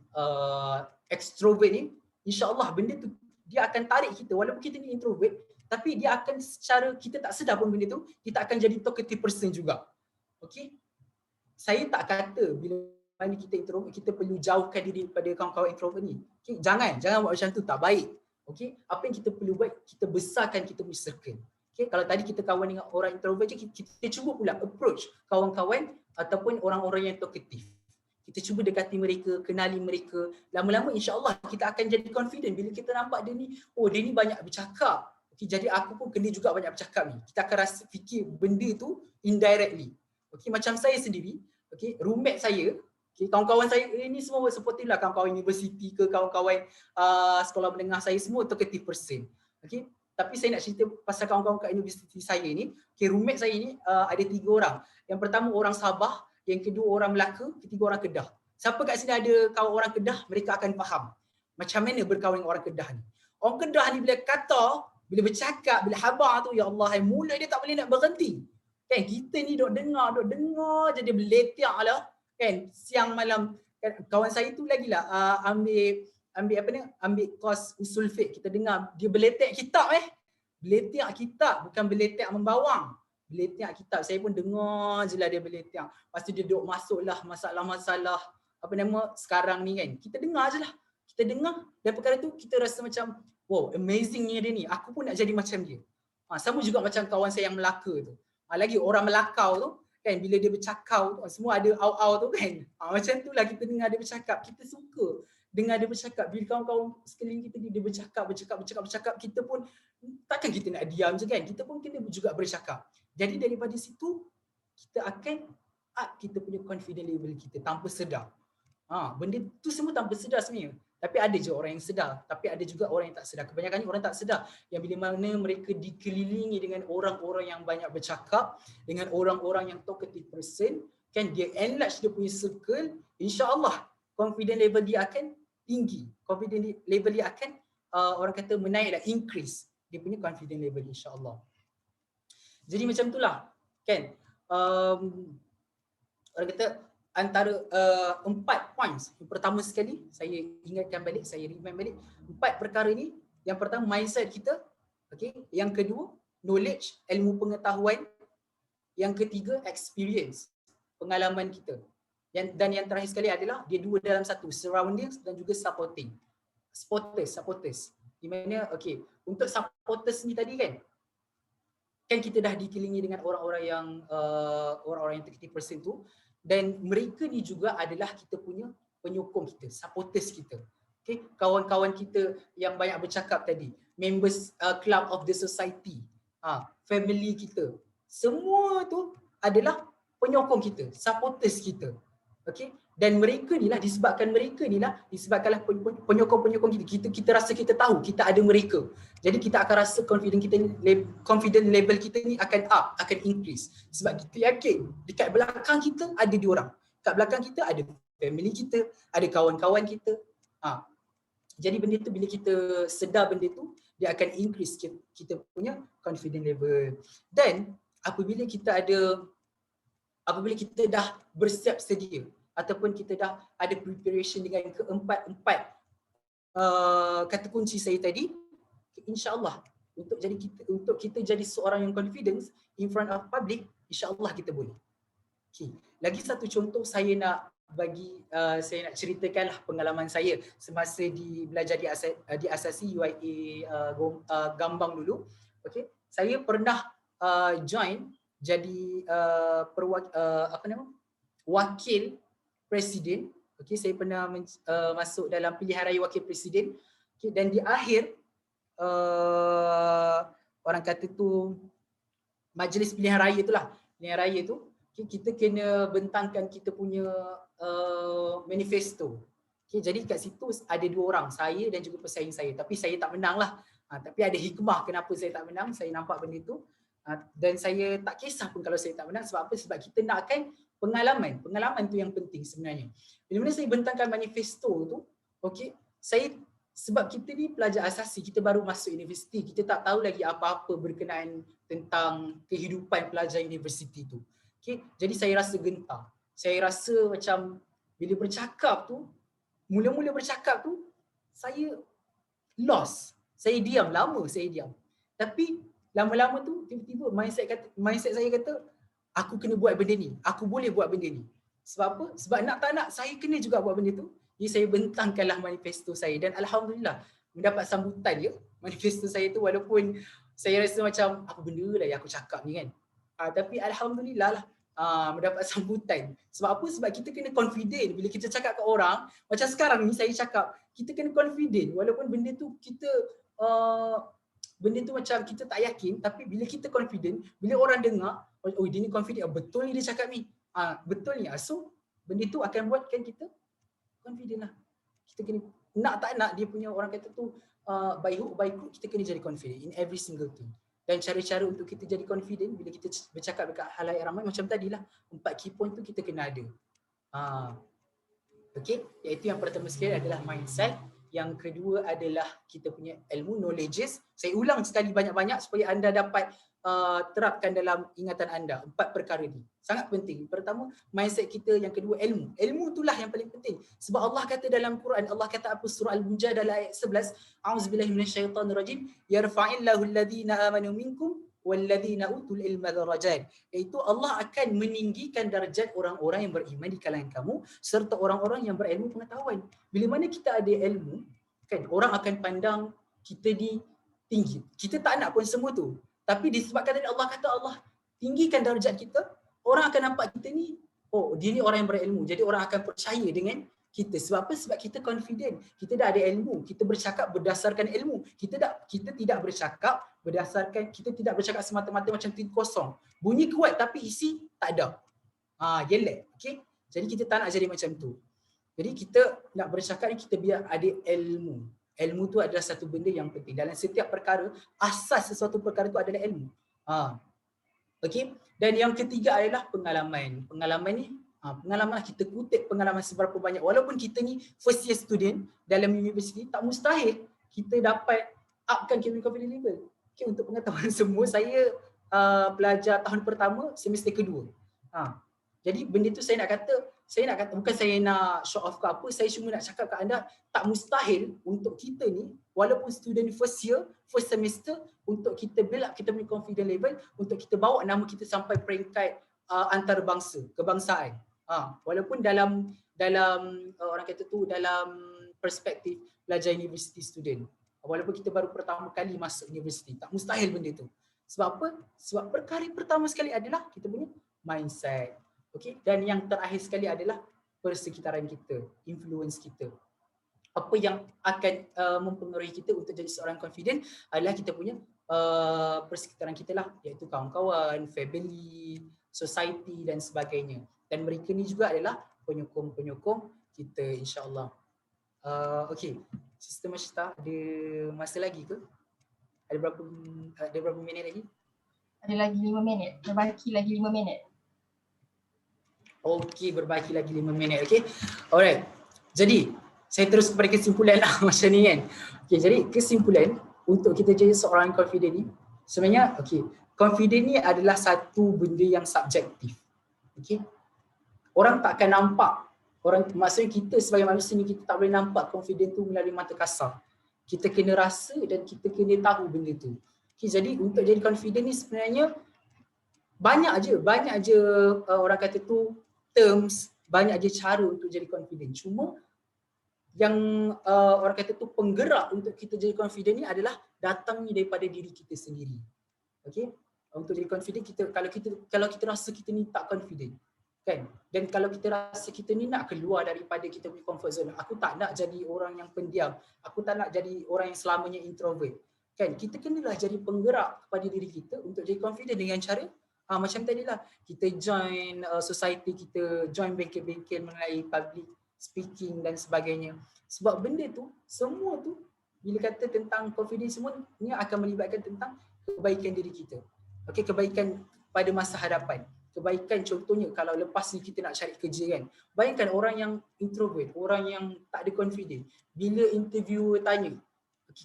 extrovert ni, insya-Allah benda tu dia akan tarik kita walaupun kita ni introvert, tapi dia akan secara kita tak sedar pun benda tu, kita akan jadi talkative person juga. Okay? Saya tak kata bila mana kita introvert, kita perlu jauhkan diri daripada kawan-kawan introvert ni. Okay? Jangan buat macam tu, tak baik. Okay? Apa yang kita perlu buat, kita besarkan kita punya circle. Okay? Kalau tadi kita kawan dengan orang introvert je, kita cuba pula approach kawan-kawan ataupun orang-orang yang talkative. Kita cuba dekati mereka, kenali mereka. Lama-lama insya-Allah kita akan jadi confident bila kita nampak dia ni, oh dia ni banyak bercakap. Okay, jadi aku pun kena juga banyak bercakap ni. Kita akan rasa fikir benda tu indirectly. Okay, macam saya sendiri, okay, roommate saya, okay, kawan-kawan saya ini semua supportive lah, kawan-kawan universiti ke, kawan-kawan sekolah menengah saya semua talkative person. Okay, tapi saya nak cerita pasal kawan-kawan kat universiti saya ni. Okay, roommate saya ni ada 3 orang. Yang pertama orang Sabah, yang kedua orang Melaka, ketiga orang Kedah. Siapa kat sini ada kawan orang Kedah, mereka akan faham macam mana berkawan dengan orang Kedah ni. Orang Kedah ni bila kata, bila bercakap, bila habar tu, ya Allah, mulut dia tak boleh nak berhenti. Kan kita ni duk dengar je dia beletiak lah. Kan siang malam kan, kawan saya tu lagilah ambil kos usul fiqh. Kita dengar dia beletek kitab beletiak kitab, bukan beletiak membawang. Beletiak kitab, saya pun dengar je lah dia beletiak. Lepas tu dia duk masuk lah masalah-masalah apa nama sekarang ni kan. Kita dengar je lah. Kita dengar dan perkara tu kita rasa macam wow, amazingnya dia ni. Aku pun nak jadi macam dia. Sama juga macam kawan saya yang Melaka tu. Lagi orang Melakau tu kan, bila dia bercakap semua ada au-au tu kan. Macam tu lah kita dengar dia bercakap. Kita suka dengar dia bercakap. Bila kawan-kawan sekeliling kita dia bercakap, kita pun takkan kita nak diam je kan. Kita pun kena juga bercakap. Jadi daripada situ kita akan up kita punya confidence level kita tanpa sedar. Benda tu semua tanpa sedar sebenarnya. Tapi ada je orang yang sedar, tapi ada juga orang yang tak sedar. Kebanyakannya orang tak sedar yang bila mana mereka dikelilingi dengan orang-orang yang banyak bercakap, dengan orang-orang yang talkative person, kan dia enlarge dia punya circle, insya-Allah confidence level dia akan tinggi. Confidence level dia akan orang kata menaik dan increase dia punya confidence level, insya-Allah. Jadi macam itulah, kan? Orang kata antara 4 points. Yang pertama sekali, saya ingatkan balik, saya remind balik 4 perkara ni. Yang pertama mindset kita, okey. Yang kedua knowledge, ilmu pengetahuan. Yang ketiga experience, pengalaman kita. Dan yang terakhir sekali adalah dia dua dalam satu, surroundings dan juga supporting. Supporters. Di mana okey, untuk supporters ni tadi kan kita dah dikelilingi dengan orang-orang yang 30% tu, dan mereka ni juga adalah kita punya penyokong kita, supporters kita. Okay? Kawan-kawan kita yang banyak bercakap tadi, members club of the society, family kita, semua tu adalah penyokong kita, supporters kita. Okay? Dan mereka ni lah, disebabkanlah penyokong-penyokong kita rasa kita tahu, kita ada mereka. Jadi kita akan rasa confident level kita ni akan up, akan increase. Sebab kita yakin dekat belakang kita ada diorang. Kat belakang kita ada family kita, ada kawan-kawan kita. Jadi benda tu bila kita sedar benda tu, dia akan increase kita punya confident level. Dan apabila kita dah bersiap sedia ataupun kita dah ada preparation dengan keempat-empat kata kunci saya tadi, insya-Allah untuk kita jadi seorang yang confident in front of public, insya-Allah kita boleh. Okay. Lagi satu contoh saya nak ceritakanlah pengalaman saya semasa belajar di Asasi UIA Gambang dulu. Okay. Saya pernah join jadi wakil presiden. Okay, saya pernah masuk dalam pilihan raya wakil presiden. Okay, dan di akhir orang kata tu majlis pilihan raya itulah, pilihan raya tu, okay, kita kena bentangkan kita punya manifesto. Okay, jadi kat situ ada 2 orang, saya dan juga pesaing saya. Tapi saya tak menang lah. Tapi ada hikmah kenapa saya tak menang, saya nampak benda tu. Dan saya tak kisah pun kalau saya tak menang. Sebab apa? Sebab kita nakkan pengalaman tu yang penting sebenarnya. Bila mana saya bentangkan manifesto tu, okey, sebab kita ni pelajar asasi, kita baru masuk universiti, kita tak tahu lagi apa-apa berkenaan tentang kehidupan pelajar universiti tu. Okey, jadi saya rasa gentar. Saya rasa macam bila mula-mula bercakap tu, saya lost. Saya diam. Tapi lama-lama tu tiba-tiba mindset saya kata, aku kena buat benda ni. Aku boleh buat benda ni. Sebab apa? Sebab nak tak nak, saya kena juga buat benda tu. Jadi saya bentangkanlah manifesto saya. Dan alhamdulillah, mendapat sambutan je manifesto saya tu, walaupun saya rasa macam, apa benda lah yang aku cakap ni kan. Tapi alhamdulillah lah, mendapat sambutan. Sebab apa? Sebab kita kena confident. Bila kita cakap ke orang, macam sekarang ni saya cakap, kita kena confident. Walaupun benda tu macam kita tak yakin, tapi bila kita confident, bila orang dengar, oh dia ni confident, betul ni dia cakap ni. Betul ni. So benda tu akan buatkan kita confident lah. Kita kena, nak tak nak, dia punya orang kata tu by hook by crook, kita kena jadi confident in every single thing. Dan cara-cara untuk kita jadi confident bila kita bercakap dekat halayak ramai macam tadilah, 4 key point tu kita kena ada. Okey, iaitu yang pertama sekali adalah mindset. Yang kedua adalah kita punya ilmu, knowledges. Saya ulang sekali banyak-banyak supaya anda dapat terapkan dalam ingatan anda 4 perkara ni. Sangat penting. Pertama, mindset kita. Yang kedua, ilmu. Ilmu itulah yang paling penting. Sebab Allah kata dalam Quran, Allah kata apa? Surah Al-Mujadalah ayat 11. A'udzubillahi minasyaitanirrajim. Yarfa'illahu alladhina amanu minkum walladzina utul ilma darajat. Iaitu Allah akan meninggikan darjat orang-orang yang beriman di kalangan kamu serta orang-orang yang berilmu pengetahuan. Bila mana kita ada ilmu, kan, orang akan pandang kita di tinggi. Kita tak nak pun semua tu. Tapi disebabkan Allah kata Allah tinggikan darjat kita, orang akan nampak kita ni, oh dia ni orang yang berilmu. Jadi orang akan percaya dengan kita. Sebab apa? Sebab kita confident. Kita dah ada ilmu. Kita bercakap berdasarkan ilmu. Kita tidak bercakap semata-mata macam tin kosong. Bunyi kuat tapi isi tak ada. Yelek. Okay? Jadi kita tak nak jadi macam tu. Jadi kita nak bercakap ni, kita biar ada ilmu. Ilmu tu adalah satu benda yang penting. Dalam setiap perkara, asas sesuatu perkara tu adalah ilmu. Okey. Dan yang ketiga adalah pengalaman. Pengalaman ni, pengalaman kita kutip pengalaman seberapa banyak. Walaupun kita ni first year student dalam universiti, tak mustahil kita dapat upkan confidence level. Okay, untuk pengetahuan semua, saya pelajar tahun pertama semester kedua. Jadi benda tu saya nak kata bukan saya nak show off ke apa, saya cuma nak cakap kat anda, tak mustahil untuk kita ni, walaupun student first year, first semester, untuk kita build up kita punya confidence level, untuk kita bawa nama kita sampai peringkat antarabangsa, kebangsaan. Walaupun dalam orang kata tu dalam perspektif pelajar university student, walaupun kita baru pertama kali masuk universiti, tak mustahil benda tu. Sebab apa? Sebab perkara pertama sekali adalah kita punya mindset. Okay? Dan yang terakhir sekali adalah persekitaran kita, influence kita. Apa yang akan mempengaruhi kita untuk jadi seorang confident adalah kita punya persekitaran kita lah, iaitu kawan-kawan, family, society dan sebagainya. Dan mereka ni juga adalah penyokong-penyokong kita, insya-Allah. Okey, Sister Mashita, ada masa lagi ke? Ada berapa minit lagi? Ada lagi 5 minit. Berbaki lagi 5 minit. Okey, berbaki lagi 5 minit. Okey. Alright. Jadi, saya terus kepada kesimpulan lah macam ni kan. Okey, jadi kesimpulan untuk kita jadi seorang confident ni, sebenarnya confident ni adalah satu benda yang subjektif. Okey. Orang tak akan nampak. Maksudnya kita sebagai manusia ni, kita tak boleh nampak confident tu melalui mata kasar. Kita kena rasa dan kita kena tahu benda tu. Okay, jadi untuk jadi confident ni sebenarnya banyak je orang kata tu terms, banyak je cara untuk jadi confident. Cuma yang orang kata tu penggerak untuk kita jadi confident ni adalah datangnya daripada diri kita sendiri. Okay? Untuk jadi confident, kalau kita rasa kita ni tak confident, kan? Dan kalau kita rasa kita ni nak keluar daripada kita punya comfort zone, aku tak nak jadi orang yang pendiam, aku tak nak jadi orang yang selamanya introvert, kan? Kita kenalah jadi penggerak kepada diri kita untuk jadi confident dengan cara macam tadilah, kita join society, kita join bengkel-bengkel mengenai public speaking dan sebagainya. Sebab benda tu, semua tu bila kata tentang confidence, semuanya akan melibatkan tentang kebaikan diri kita. Okey, kebaikan pada masa hadapan. Kebaikan contohnya kalau lepas ni kita nak cari kerja kan. Bayangkan orang yang introvert, orang yang tak ada confident. Bila interviewer tanya,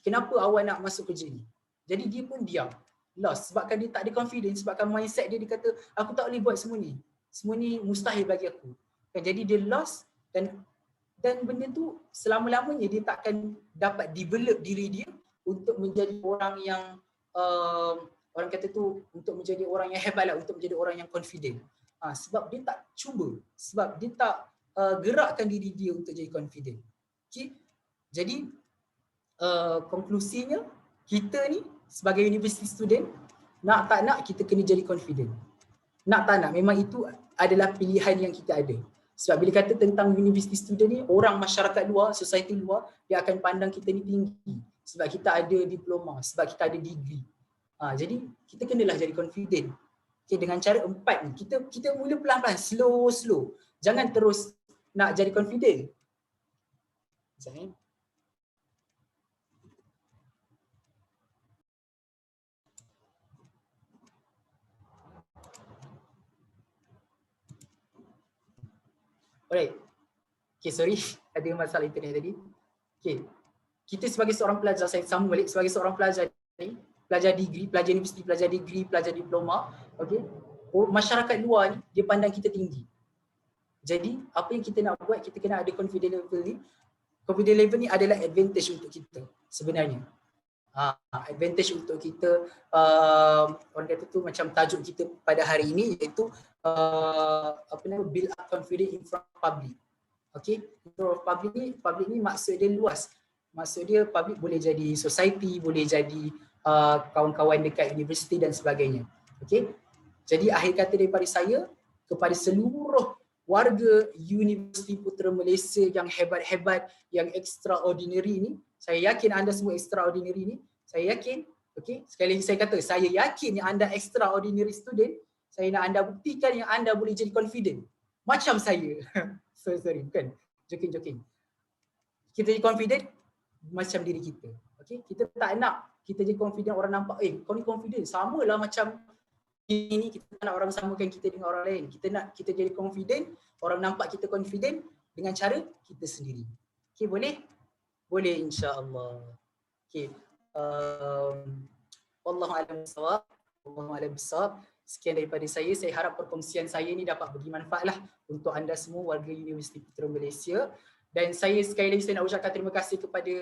kenapa awak nak masuk kerja ni? Jadi dia pun diam. Lost sebabkan dia tak ada confidence, sebabkan mindset dia kata aku tak boleh buat semua ni. Semua ni mustahil bagi aku. Jadi dia lost dan benda tu selama-lamanya dia tak akan dapat develop diri dia untuk menjadi orang yang orang kata tu, untuk menjadi orang yang hebat lah, untuk menjadi orang yang confident. Sebab dia tak cuba, sebab dia tak gerakkan diri dia untuk jadi confident. Okay? Jadi konklusinya, kita ni sebagai university student, nak tak nak kita kena jadi confident. Nak tak nak, memang itu adalah pilihan yang kita ada. Sebab bila kata tentang university student ni, orang masyarakat luar, society luar, dia akan pandang kita ni tinggi. Sebab kita ada diploma, sebab kita ada degree. Jadi kita kenalah jadi confident. Okay, dengan cara 4 ni, kita mula pelan-pelan, slow. Jangan terus nak jadi confident. Jangan. Alright. Okay, sorry. Ada masalah internet tadi. Okay. Kita sebagai seorang pelajar, saya sambung balik, sebagai seorang pelajar ni, pelajar degree, pelajar universiti, pelajar degree, pelajar diploma, okay, masyarakat luar ni, dia pandang kita tinggi. Jadi, apa yang kita nak buat, kita kena ada confidence level ni. Confidence level ni adalah advantage untuk kita sebenarnya. Advantage untuk kita, orang kata tu macam tajuk kita pada hari ini, iaitu build up confidence in front of public. Okay, in front of public ni maksud dia luas. Maksud dia public boleh jadi society, boleh jadi kawan-kawan dekat universiti dan sebagainya. Okay, jadi akhir kata daripada saya kepada seluruh warga Universiti Putra Malaysia yang hebat-hebat, yang extraordinary ni, saya yakin anda semua extraordinary ni, saya yakin, okay, sekali lagi saya kata, saya yakin yang anda extraordinary student, saya nak anda buktikan yang anda boleh jadi confident. Macam saya. Sorry, bukan. joking. Kita jadi confident macam diri kita. Okay? Kita tak nak kita jadi confident orang nampak, kau ni confident, samalah macam ini. Kita tak nak orang samakan kita dengan orang lain. Kita nak kita jadi confident, orang nampak kita confident dengan cara kita sendiri. Okay, boleh? Boleh, insya-Allah. Okay. Wallahu a'lam bissawab. Wallahu a'lam bissawab. Sekian daripada saya. Saya harap perkongsian saya ni dapat bagi manfaat lah untuk anda semua warga Universiti Putra Malaysia. Dan saya sekali lagi saya nak ucapkan terima kasih kepada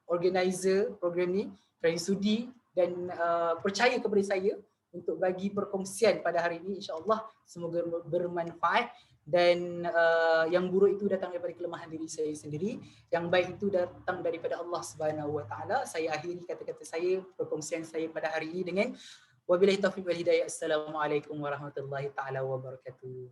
organizer program ni kerana sudi dan percaya kepada saya untuk bagi perkongsian pada hari ini. InsyaAllah semoga bermanfaat. Dan yang buruk itu datang daripada kelemahan diri saya sendiri, yang baik itu datang daripada Allah Subhanahu Wa Taala. Saya akhiri kata-kata saya, perkongsian saya pada hari ini dengan wabillahi taufiq wal hidayah. Assalamualaikum warahmatullahi taala wabarakatuh.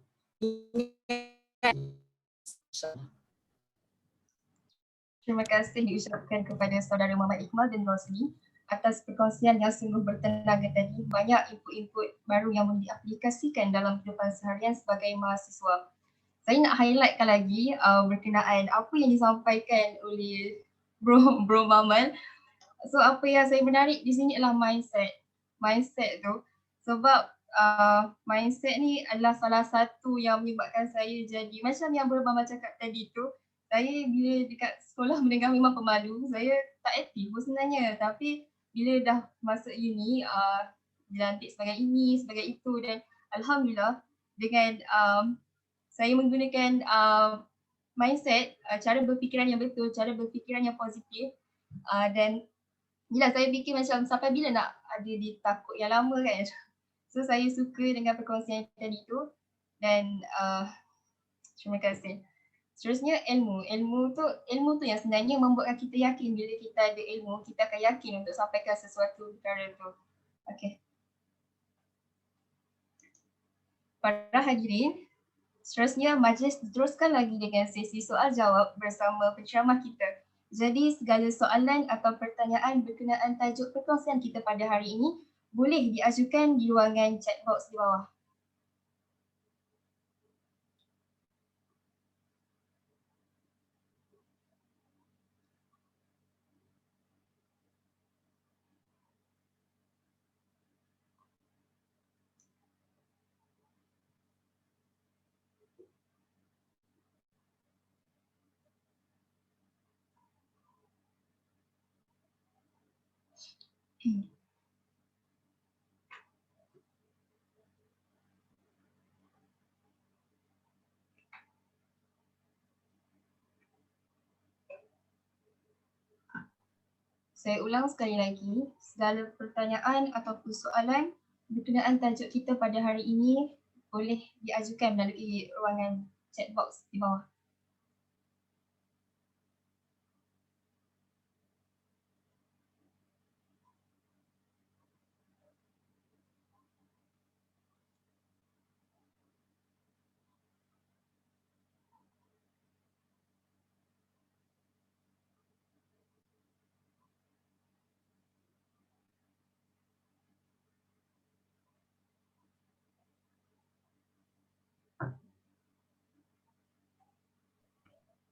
Terima kasih diucapkan kepada saudara Muhammad Iqmal dan Rosli atas perkongsian yang sungguh bertenaga tadi. Banyak input-input baru yang boleh diaplikasikan dalam kehidupan seharian sebagai mahasiswa. Saya nak highlightkan lagi berkenaan apa yang disampaikan oleh Bro Mamal. So apa yang saya menarik di sini adalah mindset tu. Sebab mindset ni adalah salah satu yang menyebabkan saya jadi macam yang Bro Mamal cakap tadi tu. Saya bila dekat sekolah mendengar memang pemalu, saya tak aktif pun sebenarnya. Tapi bila dah masuk uni, dilantik sebagai ini, sebagai itu, dan alhamdulillah dengan saya menggunakan mindset, cara berfikiran yang betul, cara berfikiran yang positif, dan yelah saya fikir macam sampai bila nak ada di takut yang lama kan. So saya suka dengan perkongsian tadi tu dan terima kasih. Seterusnya ilmu tu yang sebenarnya membuatkan kita yakin. Bila kita ada ilmu, kita akan yakin untuk sampaikan sesuatu perkara tu. Okay. Para hadirin, seterusnya majlis diteruskan lagi dengan sesi soal jawab bersama penceramah kita. Jadi segala soalan atau pertanyaan berkenaan tajuk perkongsian kita pada hari ini boleh diajukan di ruangan chat box di bawah. Saya ulang sekali lagi, segala pertanyaan ataupun soalan berkenaan tajuk kita pada hari ini boleh diajukan melalui ruangan chat box di bawah.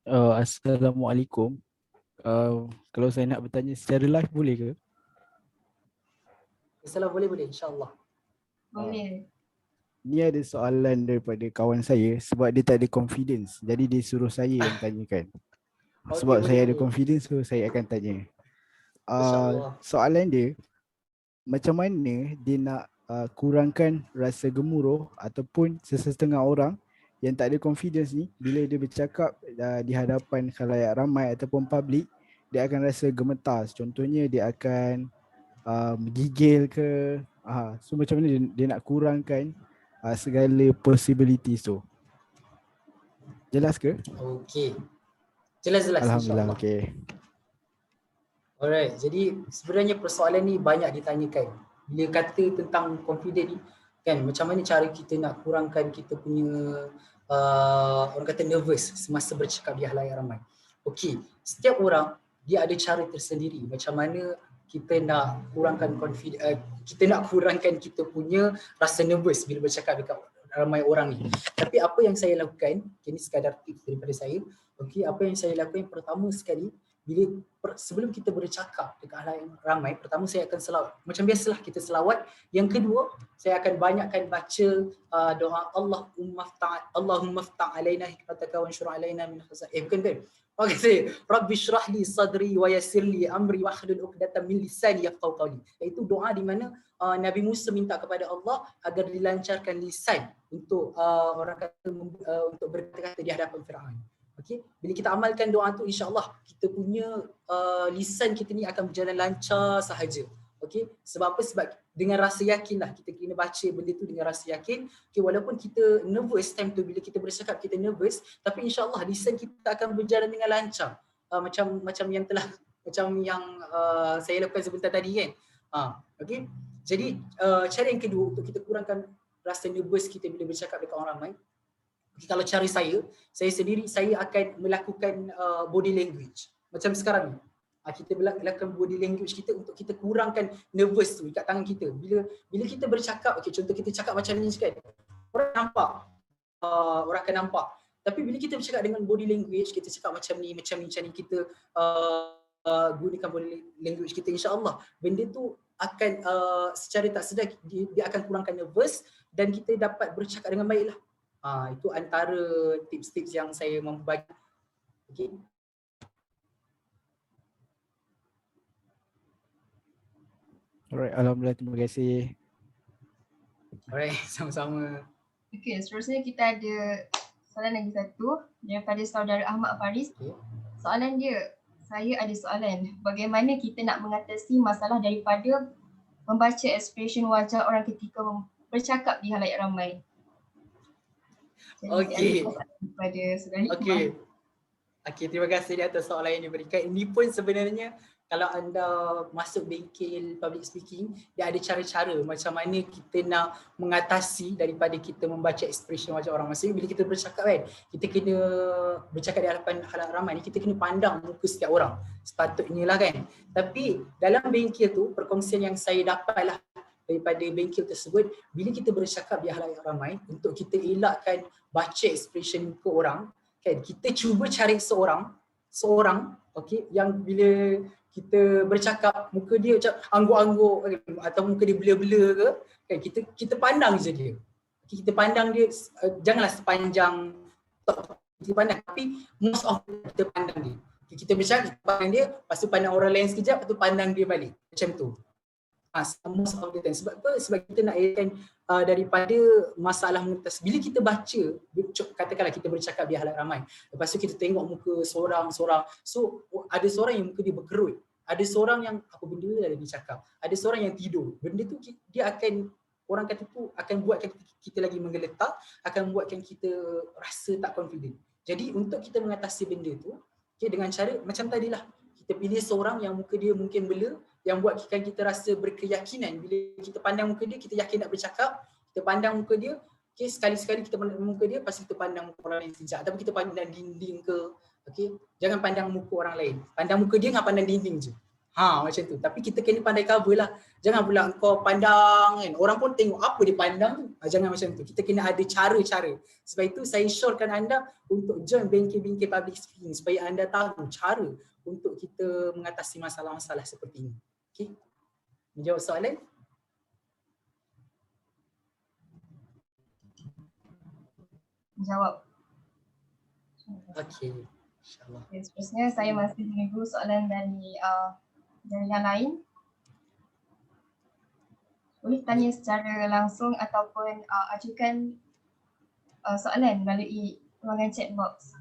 Assalamualaikum. Kalau saya nak bertanya secara live boleh ke? Boleh, insya-Allah. Boleh. Ni ada soalan daripada kawan saya sebab dia tak ada confidence. Jadi dia suruh saya yang tanyakan. Sebab saya ada confidence, so saya akan tanya. Soalan dia, macam mana dia nak kurangkan rasa gemuruh ataupun sesetengah orang yang tak ada confidence ni, bila dia bercakap di hadapan khalayak ramai ataupun public, dia akan rasa gemetar. Contohnya dia akan menggigil ke. So macam mana dia nak kurangkan segala possibilities tu? Jelas ke? Okey. Jelas. Alhamdulillah, okey. Alright, jadi sebenarnya persoalan ni banyak ditanyakan. Bila kata tentang confident ni, kan macam mana cara kita nak kurangkan kita punya orang kata nervous semasa bercakap di halayak ramai. Okey, setiap orang dia ada cara tersendiri macam mana kita nak kurangkan kita punya rasa nervous bila bercakap dekat ramai orang ni. Tapi apa yang saya lakukan, ini sekadar tips daripada saya, Okey, apa yang saya lakukan pertama sekali, sebelum kita bercakap dekat halayak ramai, pertama saya akan selawat. Macam biasalah kita selawat. Yang kedua, saya akan banyakkan baca doa Allahumma ftah alaina hikmataka wa anshur alaina min khazain. Bukan kan? Okey, saya Rabbi shrah li sadri wa yassir li amri wahlul 'uqdatam min lisani yafqahu qawli. Itu doa di mana Nabi Musa minta kepada Allah agar dilancarkan lisan untuk orang kata untuk berkata di hadapan Firaun. Okey, bila kita amalkan doa tu, insya-Allah kita punya lisan kita ni akan berjalan lancar sahaja. Okey, sebab apa? Sebab dengan rasa yakinlah kita kena baca benda tu dengan rasa yakin. Okey, walaupun kita nervous time tu, bila kita bercakap kita nervous, tapi insya-Allah lisan kita akan berjalan dengan lancar. Macam yang saya lakukan sebentar tadi kan. Okey. Jadi cara yang kedua untuk kita kurangkan rasa nervous kita bila bercakap dekat orang ramai. Kalau cara saya sendiri, saya akan melakukan body language. Macam sekarang ni. Kita melakukan body language kita untuk kita kurangkan nervous tu dekat tangan kita. Bila kita bercakap, okey, contoh kita cakap macam ni kan. Orang nampak. Orang akan nampak. Tapi bila kita bercakap dengan body language, kita cakap macam ni, kita gunakan body language kita, insya-Allah benda tu akan secara tak sedar dia akan kurangkan nervous dan kita dapat bercakap dengan baiklah. Itu antara tips-tips yang saya mampu bagi. Okey. Alright, alhamdulillah, terima kasih. Alright, sama-sama. Okey, seterusnya kita ada soalan lagi satu daripada saudara Ahmad Faris. Okay. Soalan dia, saya ada soalan. Bagaimana kita nak mengatasi masalah daripada membaca ekspresi wajah orang ketika bercakap di halayak ramai? Okey. Okey, terima kasih di atas soalan yang diberikan. Ini pun sebenarnya kalau anda masuk bengkel public speaking, dia ada cara-cara macam mana kita nak mengatasi daripada kita membaca ekspresi wajah orang. Maksudnya bila kita bercakap kan, kita kena bercakap di hadapan halayak ramai ni, kita kena pandang muka setiap orang. Sepatutnya lah kan. Tapi dalam bengkel tu, perkongsian yang saya dapatlah daripada bengkel tersebut, bila kita bercakap di halayak ramai, untuk kita elakkan baca ekspresi muka orang, kan, kita cuba cari seorang okey, yang bila kita bercakap muka dia macam angguk-angguk atau muka dia blur-blur ke, kan, kita pandang je dia. Okay, kita pandang dia, janganlah sepanjang kita pandang, tapi most of kita pandang dia. Okay, kita bercakap, kita pandang dia, lepas tu pandang orang lain sekejap, lepas tu pandang dia balik. Macam tu. Most of the time. Sebab apa? Sebab kita nak elakkan daripada masalah mengetas. Bila kita baca, katakanlah kita bercakap di halayak ramai, lepas tu kita tengok muka seorang. So ada seorang yang muka dia berkerut, ada seorang yang apa benda lah dia cakap, ada seorang yang tidur. Benda tu dia akan, orang kata tu akan buatkan kita lagi menggeletar, akan buatkan kita rasa tak confident. Jadi untuk kita mengatasi benda tu, okay, dengan cara macam tadilah, kita pilih seorang yang muka dia mungkin blur, yang buatkan kita rasa berkeyakinan. Bila kita pandang muka dia, kita yakin nak bercakap. Kita pandang muka dia, okay, sekali-sekali kita pandang muka dia, lepas kita pandang muka orang lain sekejap. Ataupun kita pandang dinding ke, okay. Jangan pandang muka orang lain. Pandang muka dia dengan pandang dinding je. Macam tu. Tapi kita kena pandai cover lah. Jangan pula kau pandang kan, orang pun tengok apa dia pandang tu. Jangan macam tu. Kita kena ada cara-cara. Sebab itu saya syorkan anda untuk join bengkel-bengkel public speaking supaya anda tahu cara untuk kita mengatasi masalah-masalah seperti ini. Okey. Menjawab soalan? Menjawab. Okey. InsyaAllah. Okay, seterusnya saya masih menunggu soalan dari jaringan lain. Boleh tanya secara langsung ataupun ajukan soalan melalui ruangan chat box.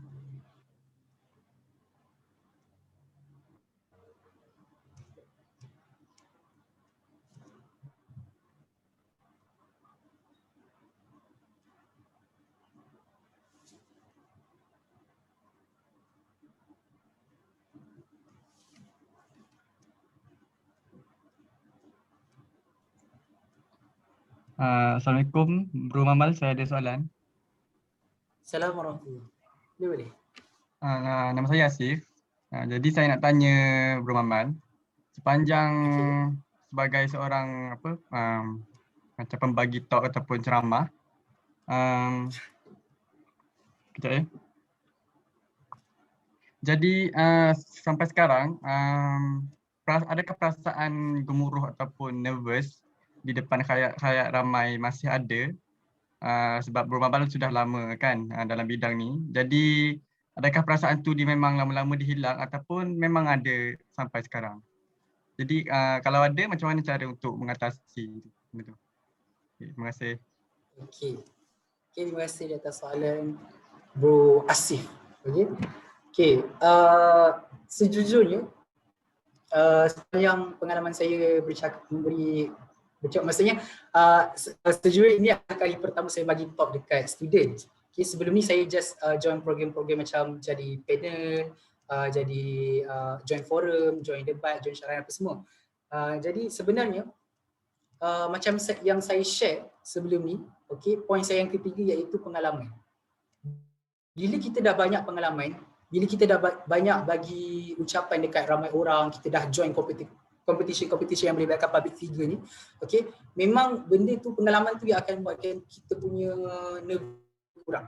Assalamualaikum, Bro Mamal, saya ada soalan. Assalamualaikum. Boleh. Nama saya Asif. Jadi saya nak tanya Bro Mamal, sepanjang sebagai seorang macam pembagi talk ataupun ceramah, kejap ya. Jadi sampai sekarang adakah perasaan gemuruh ataupun nervous di depan khayat ramai masih ada? Sebab bermaban sudah lama kan dalam bidang ni. Jadi adakah perasaan tu memang lama-lama dihilang ataupun memang ada sampai sekarang? Jadi kalau ada, macam mana cara untuk mengatasi benda tu? Okay, terima kasih. Okey. Okey, terima kasih di atas soalan Bro Asif. Okey, sejujurnya sepanjang pengalaman saya bercakap, maksudnya sejujurnya ini adalah kali pertama saya bagi talk dekat student. Okay, sebelum ni saya just join program-program macam jadi panel, jadi join forum, join debat, join syarah apa semua. Jadi sebenarnya macam yang saya share sebelum ni, okay, poin saya yang ketiga iaitu pengalaman. Bila kita dah banyak pengalaman, bila kita dah banyak bagi ucapan dekat ramai orang, kita dah join competition yang melibatkan public figure ni, okay, memang benda tu, pengalaman tu yang akan buatkan kita punya nervous kurang.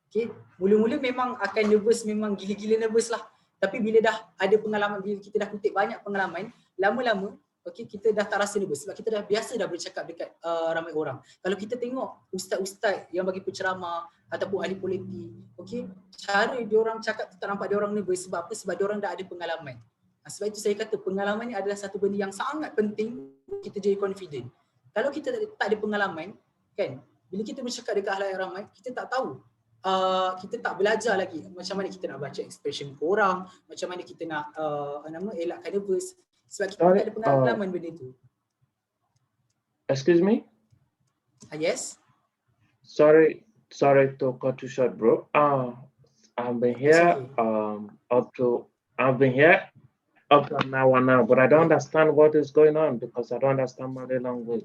Okay, mula-mula memang akan nervous, memang gila-gila nervous lah. Tapi bila dah ada pengalaman, bila kita dah kutip banyak pengalaman, lama-lama okay, kita dah tak rasa nervous sebab kita dah biasa dah bercakap dekat ramai orang. Kalau kita tengok ustaz-ustaz yang bagi penceramah ataupun ahli politik, okay, cara diorang cakap tak nampak diorang nervous. Sebab apa? Sebab diorang dah ada pengalaman. Sebab itu saya kata pengalaman ni adalah satu benda yang sangat penting kita jadi confident. Kalau kita tak ada pengalaman, kan, bila kita bercakap dekat halayak ramai, kita tak tahu. Kita tak belajar lagi macam mana kita nak baca expression korang, macam mana kita nak elakkan nervous. Sebab kita tak ada pengalaman benda tu. Excuse me? Yes? Sorry to cut you short, bro. I've been here up to now, but I don't understand what is going on because I don't understand Malay language.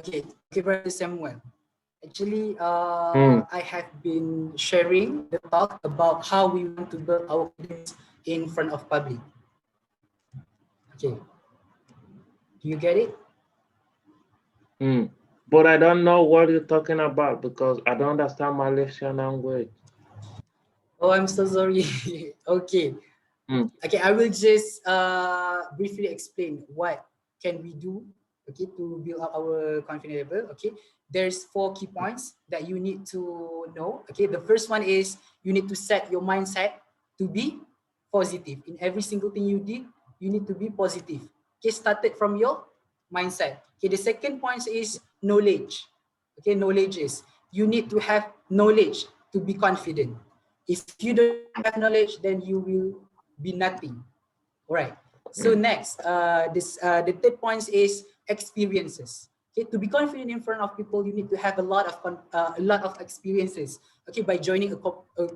Okay, Brother Samuel. Actually, I have been sharing the talk about how we want to build our confidence in front of public. Okay, do you get it? But I don't know what you're talking about because I don't understand Malaysian language. Oh, I'm so sorry. Okay. Okay, I will just briefly explain what can we do, okay, to build up our confidence level. Okay, there's 4 key points that you need to know. Okay, the first one is you need to set your mindset to be positive. In every single thing you did, you need to be positive. Okay, started from your mindset. Okay, the second point is knowledge. Okay, knowledge is you need to have knowledge to be confident. If you don't have knowledge, then you will be nothing. All right. So next, the third point is experiences. Okay, to be confident in front of people, you need to have a lot of experiences. Okay, by joining a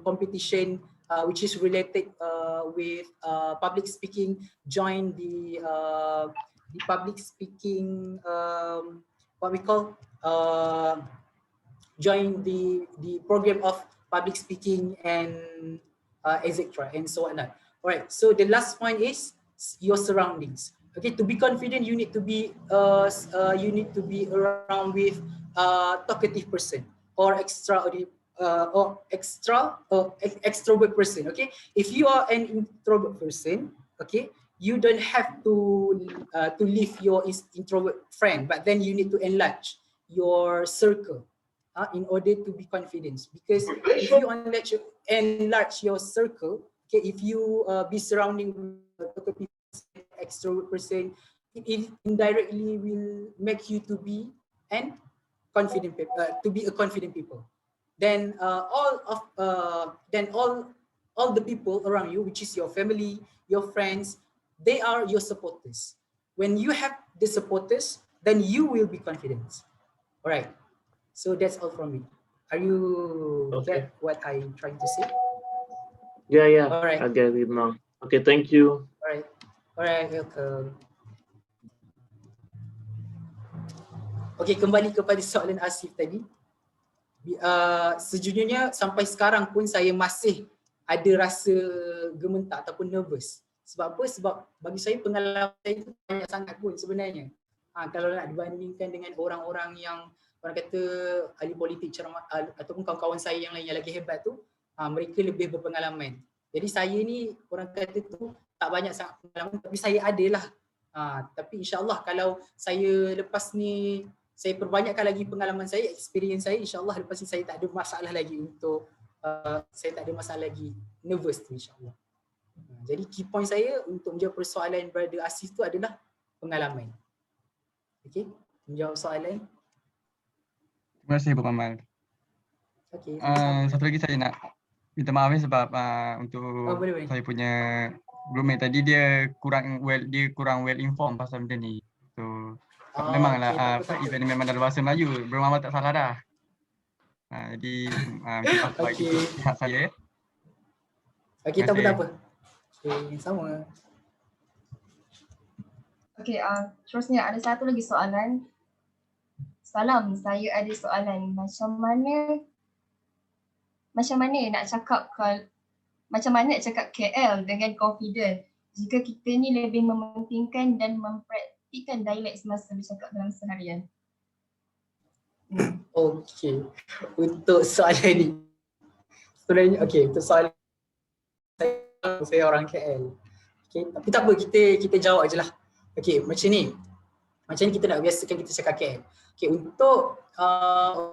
competition which is related with public speaking, join the public speaking, what we call join the program of public speaking and etc. and so on. All right. So the last point is your surroundings. Okay, to be confident, you need to be around with talkative person or extrovert person. Okay, if you are an introvert person, okay, you don't have to leave your introvert friend, but then you need to enlarge your circle in order to be confident. Because if you enlarge your circle, okay, if you be surrounding with talkative extrovert person, it indirectly will make you to be a confident people. Then all the people around you, which is your family, your friends, they are your supporters. When you have the supporters, then you will be confident. All right. So that's all from me. Are you get what I'm trying to say? Yeah. All right. I get it now. Okay, thank you. All right, welcome. Okay, kembali kepada soalan Asif tadi. Sejujurnya sampai sekarang pun saya masih ada rasa gementar ataupun nervous. Sebab apa? Sebab bagi saya pengalaman saya itu banyak sangat pun sebenarnya. Kalau nak dibandingkan dengan orang-orang yang orang kata ahli politik ataupun kawan-kawan saya yang lain yang lagi hebat tu, mereka lebih berpengalaman. Jadi saya ni orang kata tu tak banyak sangat pengalaman, tapi saya adalah. Tapi insyaAllah kalau saya lepas ni, saya perbanyakkan lagi pengalaman saya, experience saya, insyaAllah lepas ni saya tak ada masalah lagi untuk, saya tak ada masalah lagi nervous tu insyaAllah. Jadi key point saya untuk menjawab persoalan Brother Aziz tu adalah pengalaman. Okey, menjawab soalan. Terima kasih Abang Amal. Okey. Satu lagi saya nak minta maaf sebab untuk boleh. saya punya roommate tadi dia kurang well informed pasal benda ni. So memanglah event ni memang dalam bahasa Melayu. Bro Amal tak salah dah. Jadi bagi pihak saya. Okey, tak apa. Okey, sama. Okey, terusnya ada satu lagi soalan. Salam, saya ada soalan. Macam mana nak cakap KL dengan confident jika kita ni lebih mementingkan dan mempraktikkan dialek semasa bercakap dalam seharian? Okey, untuk soalan ni. Untuk soalan saya orang KL. Okey, tapi tak apa, kita jawab je lah. Okey, macam ni kita nak biasakan kita cakap KL. Okey, untuk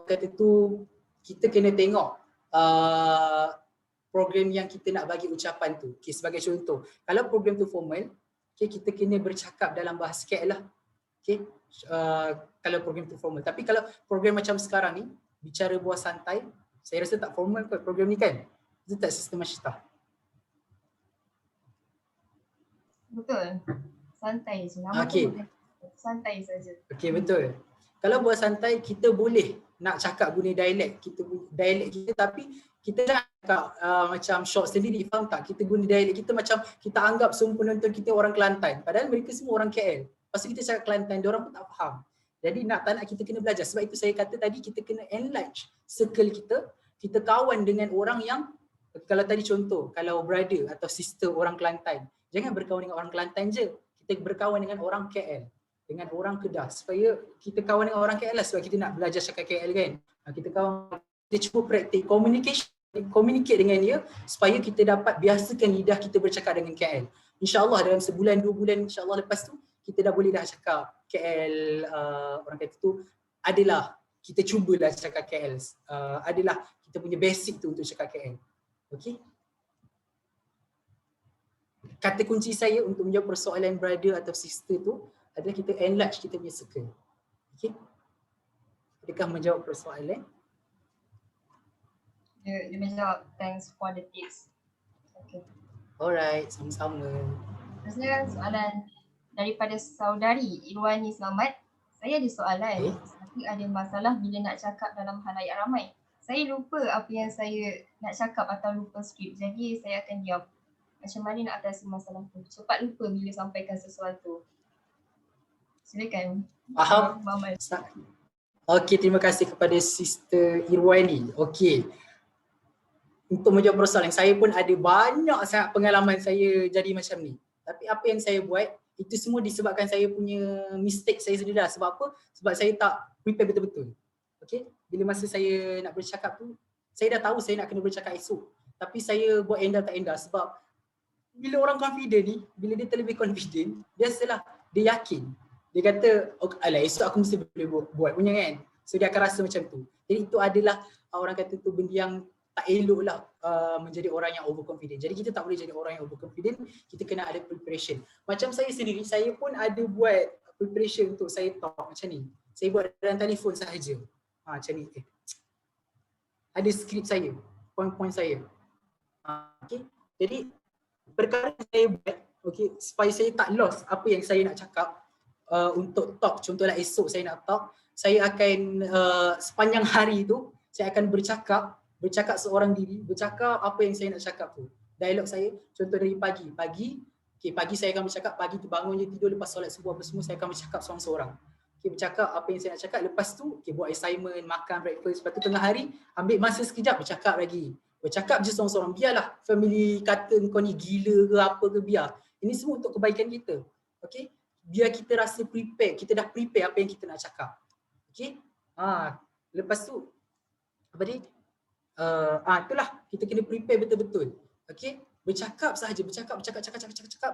kata tu kita kena tengok program yang kita nak bagi ucapan tu. Okey, sebagai contoh, kalau program tu formal, okey, kita kena bercakap dalam bahasa KL lah. Okey, kalau program tu formal. Tapi kalau program macam sekarang ni, bicara buah santai, saya rasa tak formal kot program ni kan. Itu tak sistem Masyitah. Betul. Santai je. Okey. Santai saja. Okey, betul. Kalau buat santai, kita boleh nak cakap guna dialek kita, tapi kita jangan cakap macam short sendiri, faham tak? Kita guna dialek kita macam kita anggap semua penonton kita orang Kelantan, padahal mereka semua orang KL. Lepas tu kita cakap Kelantan, diorang pun tak faham. Jadi tak nak kita kena belajar. Sebab itu saya kata tadi kita kena enlarge circle kita kawan dengan orang yang, kalau tadi contoh, kalau brother atau sister orang Kelantan, jangan berkawan dengan orang Kelantan je. Kita berkawan dengan orang KL, dengan orang Kedah, supaya kita kawan dengan orang KL lah, sebab kita nak belajar cakap KL kan. Kita cuba praktik communicate dengan dia supaya kita dapat biasakan lidah kita bercakap dengan KL. InsyaAllah dalam sebulan, 2 bulan, insyaAllah lepas tu kita dah boleh dah cakap KL, orang kata tu adalah kita cubalah cakap KL, adalah kita punya basic tu untuk cakap KL. Okey. Kata kunci saya untuk menjawab persoalan brother atau sister tu adalah kita enlarge kita punya circle. Okey. Adakah menjawab persoalan? Dia menjawab. Thanks for the tips. Okay. Alright, sama-sama. Terusnya soalan daripada saudari Irwani Selamat. Saya ada soalan. Saya ada masalah bila nak cakap dalam halayak ramai. Saya lupa apa yang saya nak cakap atau lupa skrip. Jadi saya akan diam. Macam mana nak atasi masalah tu? Cepat lupa bila sampaikan sesuatu. Silakan. Faham? Okey, terima kasih kepada Sister Irwani. Okey. Untuk menjawab persoalan, saya pun ada banyak sangat pengalaman saya jadi macam ni. Tapi apa yang saya buat, itu semua disebabkan saya punya mistake saya sendiri lah. Sebab apa? Sebab saya tak prepare betul-betul. Okey, bila masa saya nak bercakap tu, saya dah tahu saya nak kena bercakap esok. Tapi saya buat endah tak endah sebab bila orang confident ni, bila dia terlebih confident, biasalah dia yakin. Dia kata, alah esok aku mesti boleh buat punya kan. So dia akan rasa macam tu. Jadi itu adalah orang kata tu benda yang tak elok lah menjadi orang yang overconfident. Jadi kita tak boleh jadi orang yang overconfident, kita kena ada preparation. Macam saya sendiri, saya pun ada buat preparation untuk saya talk macam ni. Saya buat dalam telefon sahaja. Macam ni. Ada skrip saya, point-point saya. Okay. Jadi perkara yang saya buat, okay, supaya saya tak lost apa yang saya nak cakap untuk talk. Contohlah esok saya nak talk, saya akan sepanjang hari tu saya akan bercakap seorang diri, bercakap apa yang saya nak cakap tu. Dialog saya, contoh dari pagi, pagi saya akan bercakap, pagi tu bangun je tidur lepas solat subuh apa semua, saya akan bercakap seorang-seorang. Bercakap apa yang saya nak cakap, lepas tu buat assignment, makan breakfast, lepas tu tengah hari ambil masa sekejap bercakap lagi. Bercakap je seorang-seorang, biarlah family kata kau ni gila ke apa ke, biar. Ini semua untuk kebaikan kita. Okey? Biar kita rasa prepare, kita dah prepare apa yang kita nak cakap. Okey? Lepas tu apa ni? Itulah kita kena prepare betul-betul. Okey, bercakap sahaja, bercakap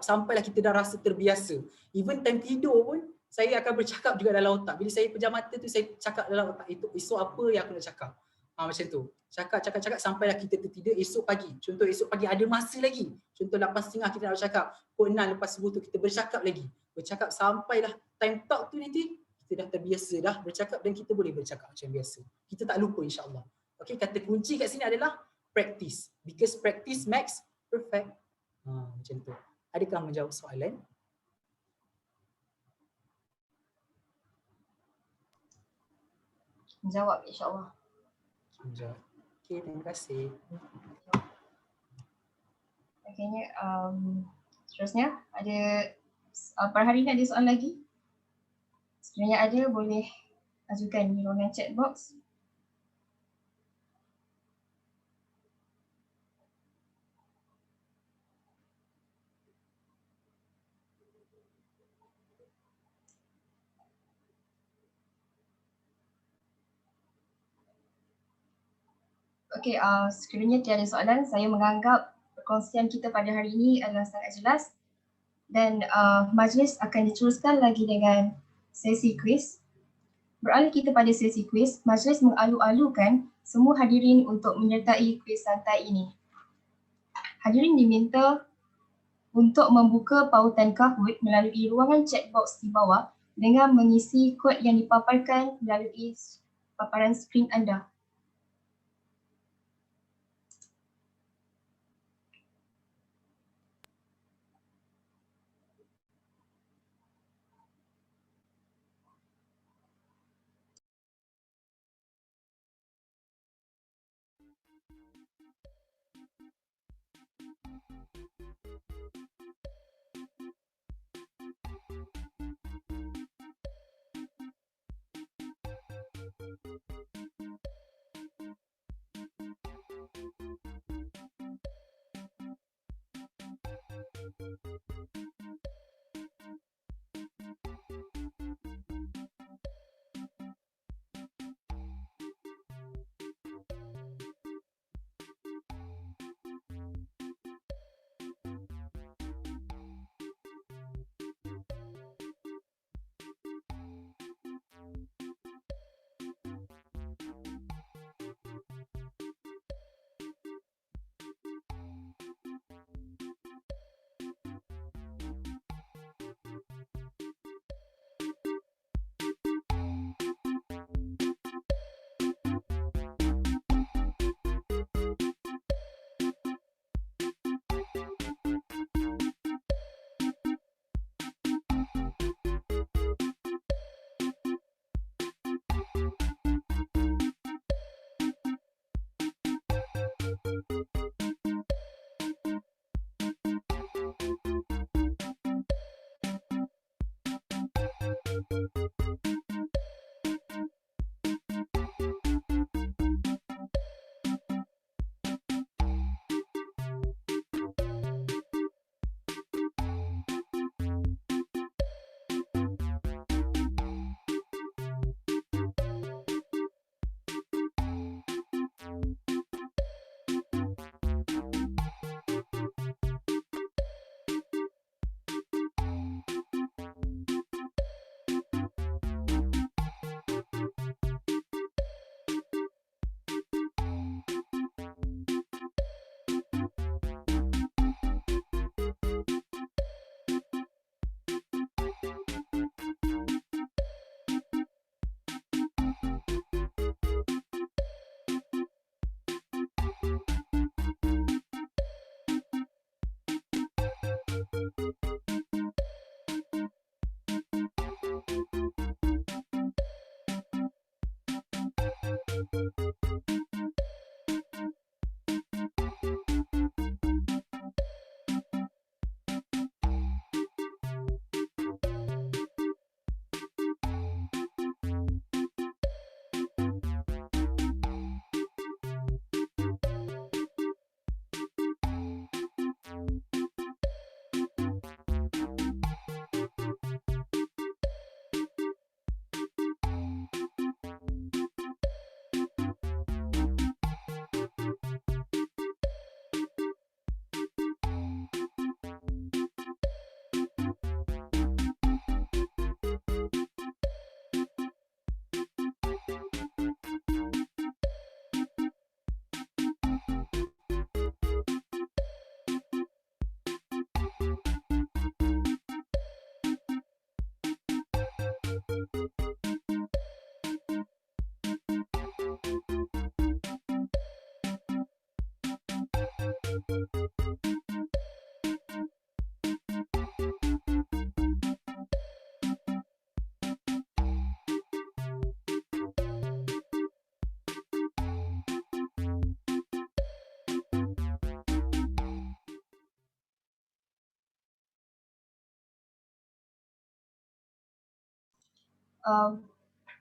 sampailah kita dah rasa terbiasa. Even time tidur pun saya akan bercakap juga dalam otak. Bila saya pejam mata tu saya cakap dalam otak, itu esok apa yang aku nak cakap. Macam tu. Cakap sampailah kita tertidur. Esok pagi, contoh esok pagi ada masa lagi. Contoh 8.30 kita nak bercakap. Pukul 6 lepas subuh tu kita bercakap lagi. Bercakap sampailah time talk tu nanti kita dah terbiasa dah bercakap dan kita boleh bercakap macam biasa. Kita tak lupa insya-Allah. Okey, kata kunci kat sini adalah practice. Because practice makes perfect. Macam tu. Adakah menjawab soalan? Menjawab insya-Allah. Menjawab. Okey, terima kasih. Okeynya, seterusnya ada per hari ni ada soalan lagi? Sekiranya ada boleh ajukan di ruangan chat box. Okey, sekiranya tiada soalan, saya menganggap perkongsian kita pada hari ini adalah sangat jelas dan majlis akan diteruskan lagi dengan sesi kuis. Beralih kita pada sesi kuis, majlis mengalu-alukan semua hadirin untuk menyertai kuis santai ini. Hadirin diminta untuk membuka pautan Kahoot melalui ruangan chat box di bawah dengan mengisi kod yang dipaparkan melalui paparan skrin anda.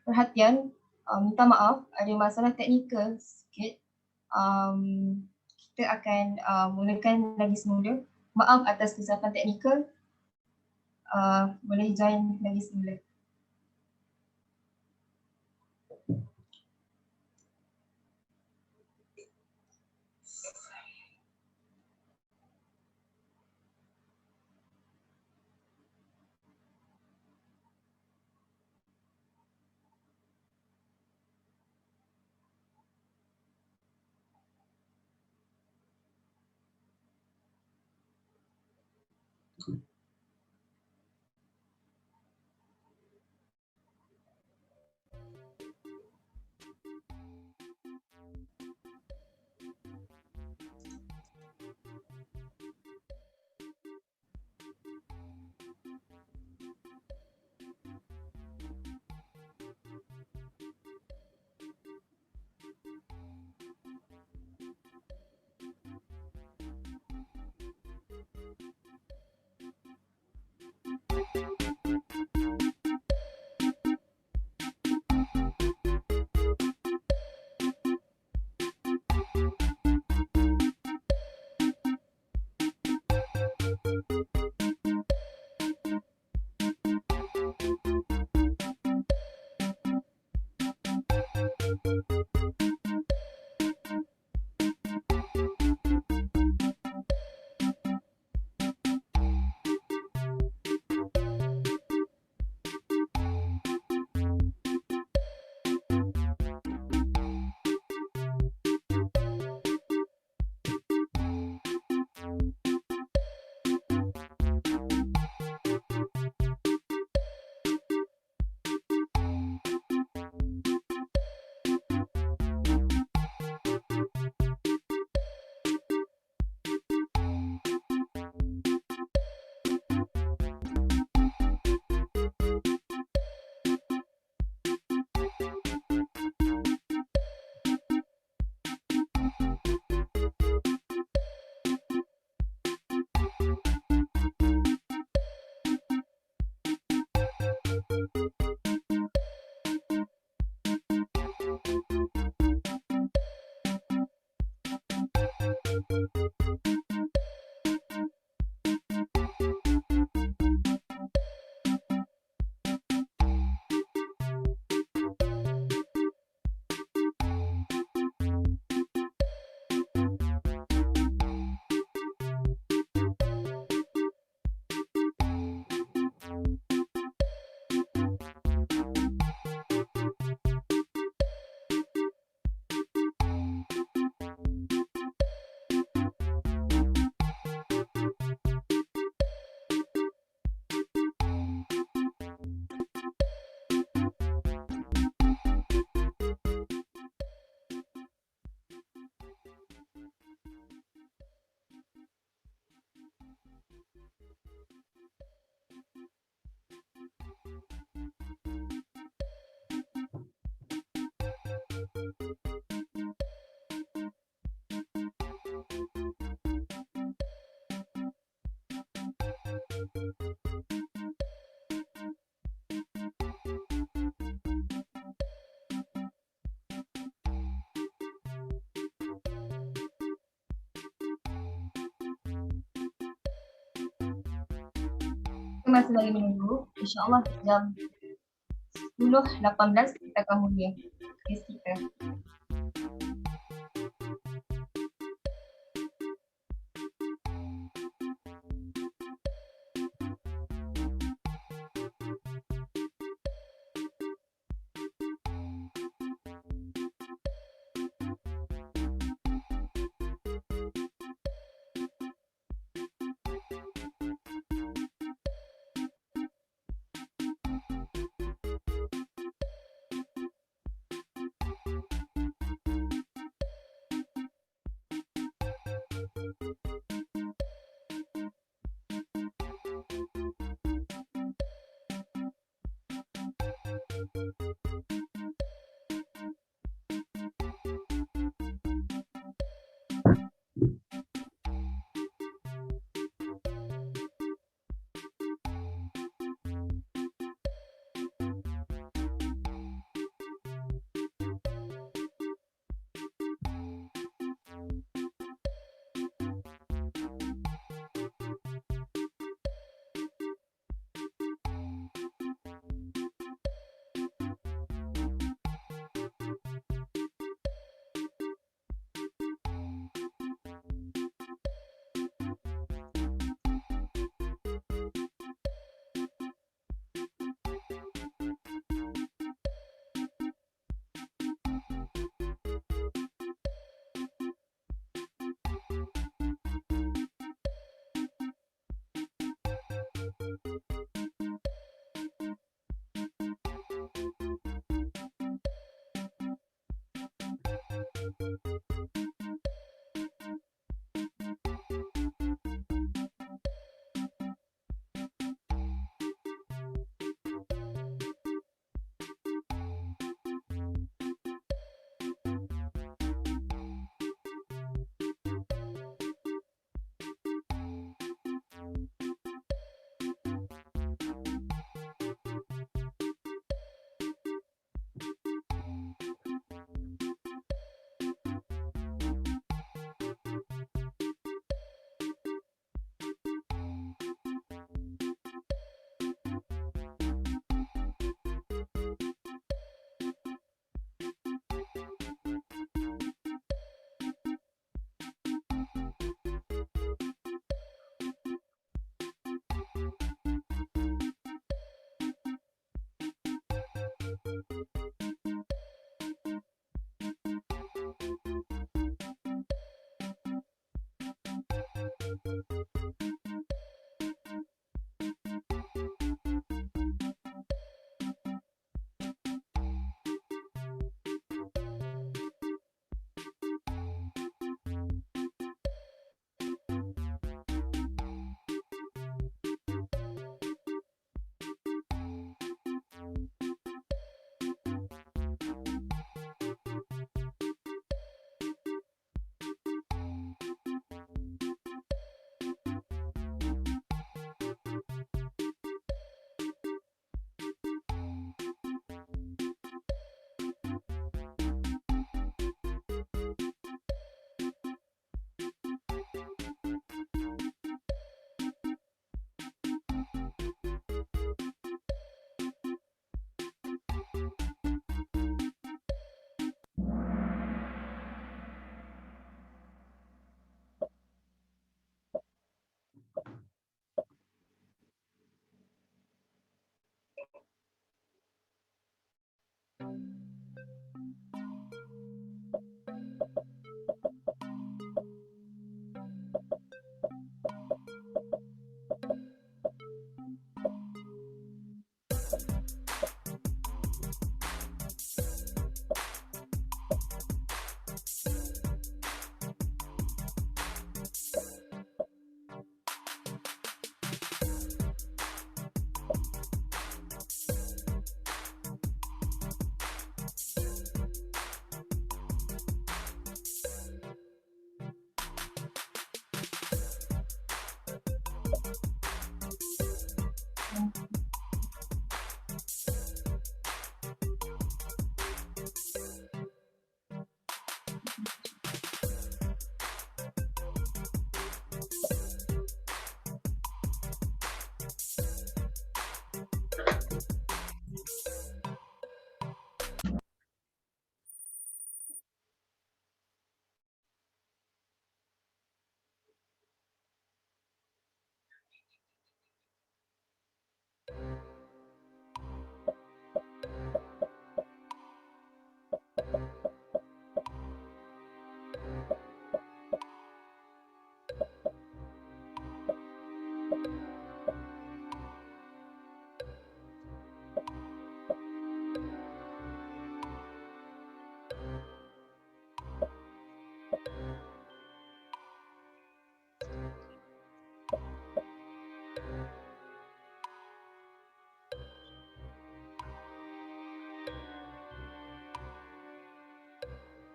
perhatian, minta maaf ada masalah teknikal sikit. Kita akan mulakan lagi semula. Maaf atas kesilapan teknikal. Boleh join lagi semula. Kita masih lagi menunggu. InsyaAllah jam 10.18 kita akan mula kes kita.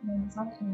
Dan satu.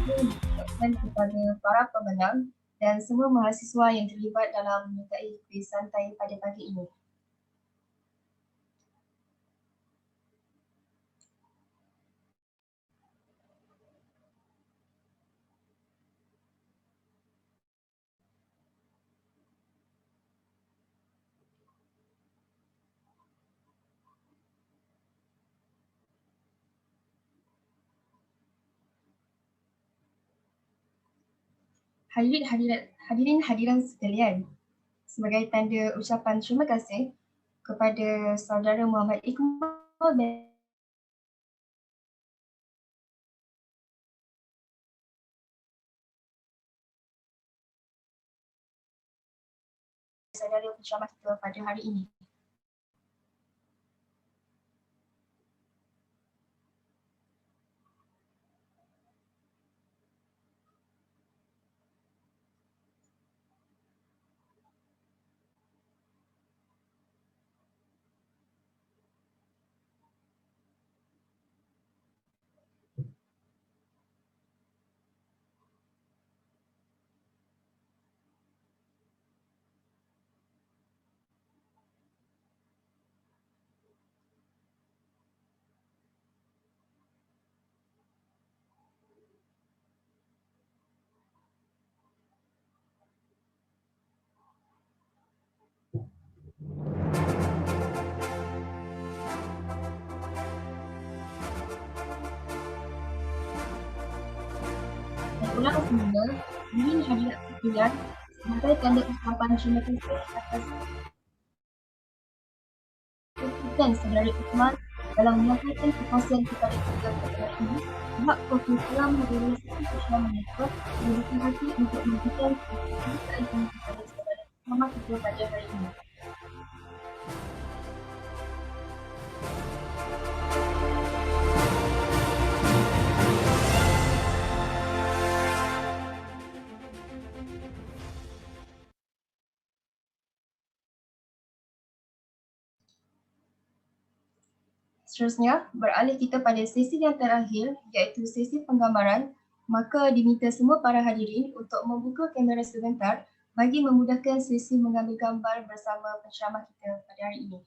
juga diucapkan kepada para pemenang dan semua mahasiswa yang terlibat dalam menyertai kuis santai pada pagi ini. Hadirin hadiran sekalian, sebagai tanda ucapan terima kasih kepada saudara Muhammad Iqbal dan saudara penceramah kita pada hari ini. Dan ulang semula, hadirin hadirat sekalian, sebagai tanda ucapan terima kasih atas keputusan saudara Iqbal dalam menyatakan kepuasan kepada kita pada hari ini, pihak Program Realisasi Sosial Malaysia memiliki hati untuk memberikan keputusan ini kepada saudara penceramah kita pada hari ini. Seterusnya, beralih kita pada sesi yang terakhir iaitu sesi penggambaran, maka diminta semua para hadirin untuk membuka kamera sebentar bagi memudahkan sesi mengambil gambar bersama penceramah kita pada hari ini.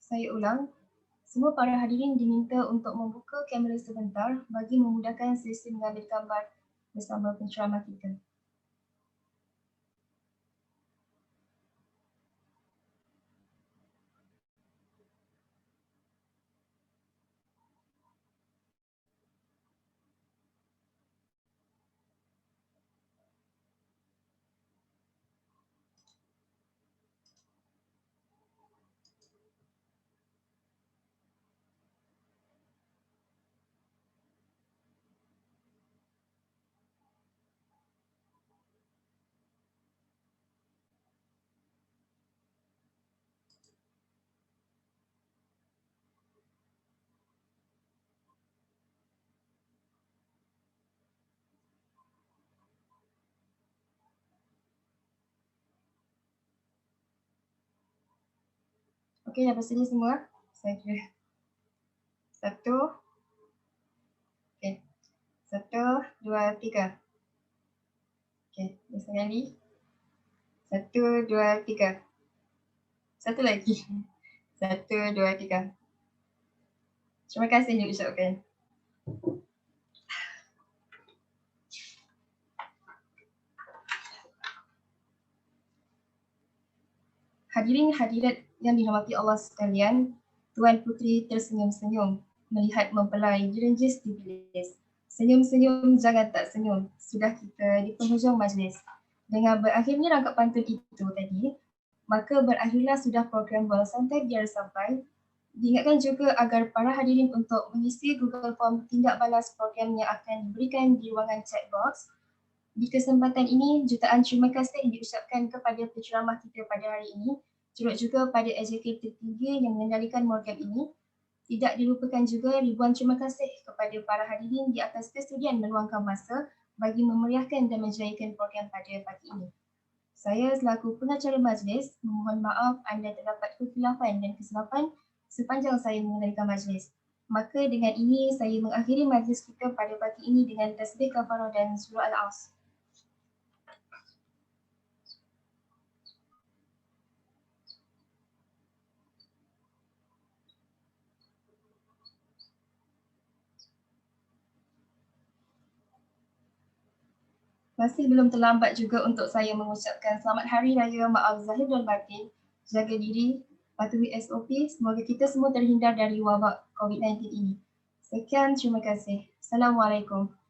Saya ulang, semua para hadirin diminta untuk membuka kamera sebentar bagi memudahkan sesi mengambil gambar bersama penceramah kita. Okey, dah bersedia semua? Saya kira. Satu. Okey. 1, 2, 3. Okey, sekali. 1, 2, 3. Satu lagi. 1, 2, 3. Terima kasih diucapkan. Hadirin hadirat yang dirahmati Allah sekalian, Tuan Puteri tersenyum-senyum melihat mempelai direnjis di bilis. Senyum-senyum jangan tak senyum, sudah kita di penghujung majlis. Dengan berakhirnya rangkap pantun itu tadi, maka berakhirlah sudah program Bola Santai Biar Sampai. Diingatkan juga agar para hadirin untuk mengisi Google Form tindak balas program yang akan diberikan di ruangan chat box. Di kesempatan ini, jutaan terima kasih diucapkan kepada penceramah kita pada hari ini, turut juga pada eksekutif tertinggi yang mengendalikan program ini. Tidak dilupakan juga ribuan terima kasih kepada para hadirin di atas kesudian meluangkan masa bagi memeriahkan dan menjayakan program pada pagi ini. Saya selaku pengacara majlis memohon maaf anda terdapat kekhilafan dan kesilapan sepanjang saya mengendalikan majlis. Maka dengan ini saya mengakhiri majlis kita pada pagi ini dengan tasbih kafarah dan surah Al-Asr. Masih belum terlambat juga untuk saya mengucapkan selamat hari raya, maaf zahir dan batin, jaga diri, patuhi SOP, semoga kita semua terhindar dari wabak COVID-19 ini. Sekian, terima kasih. Assalamualaikum.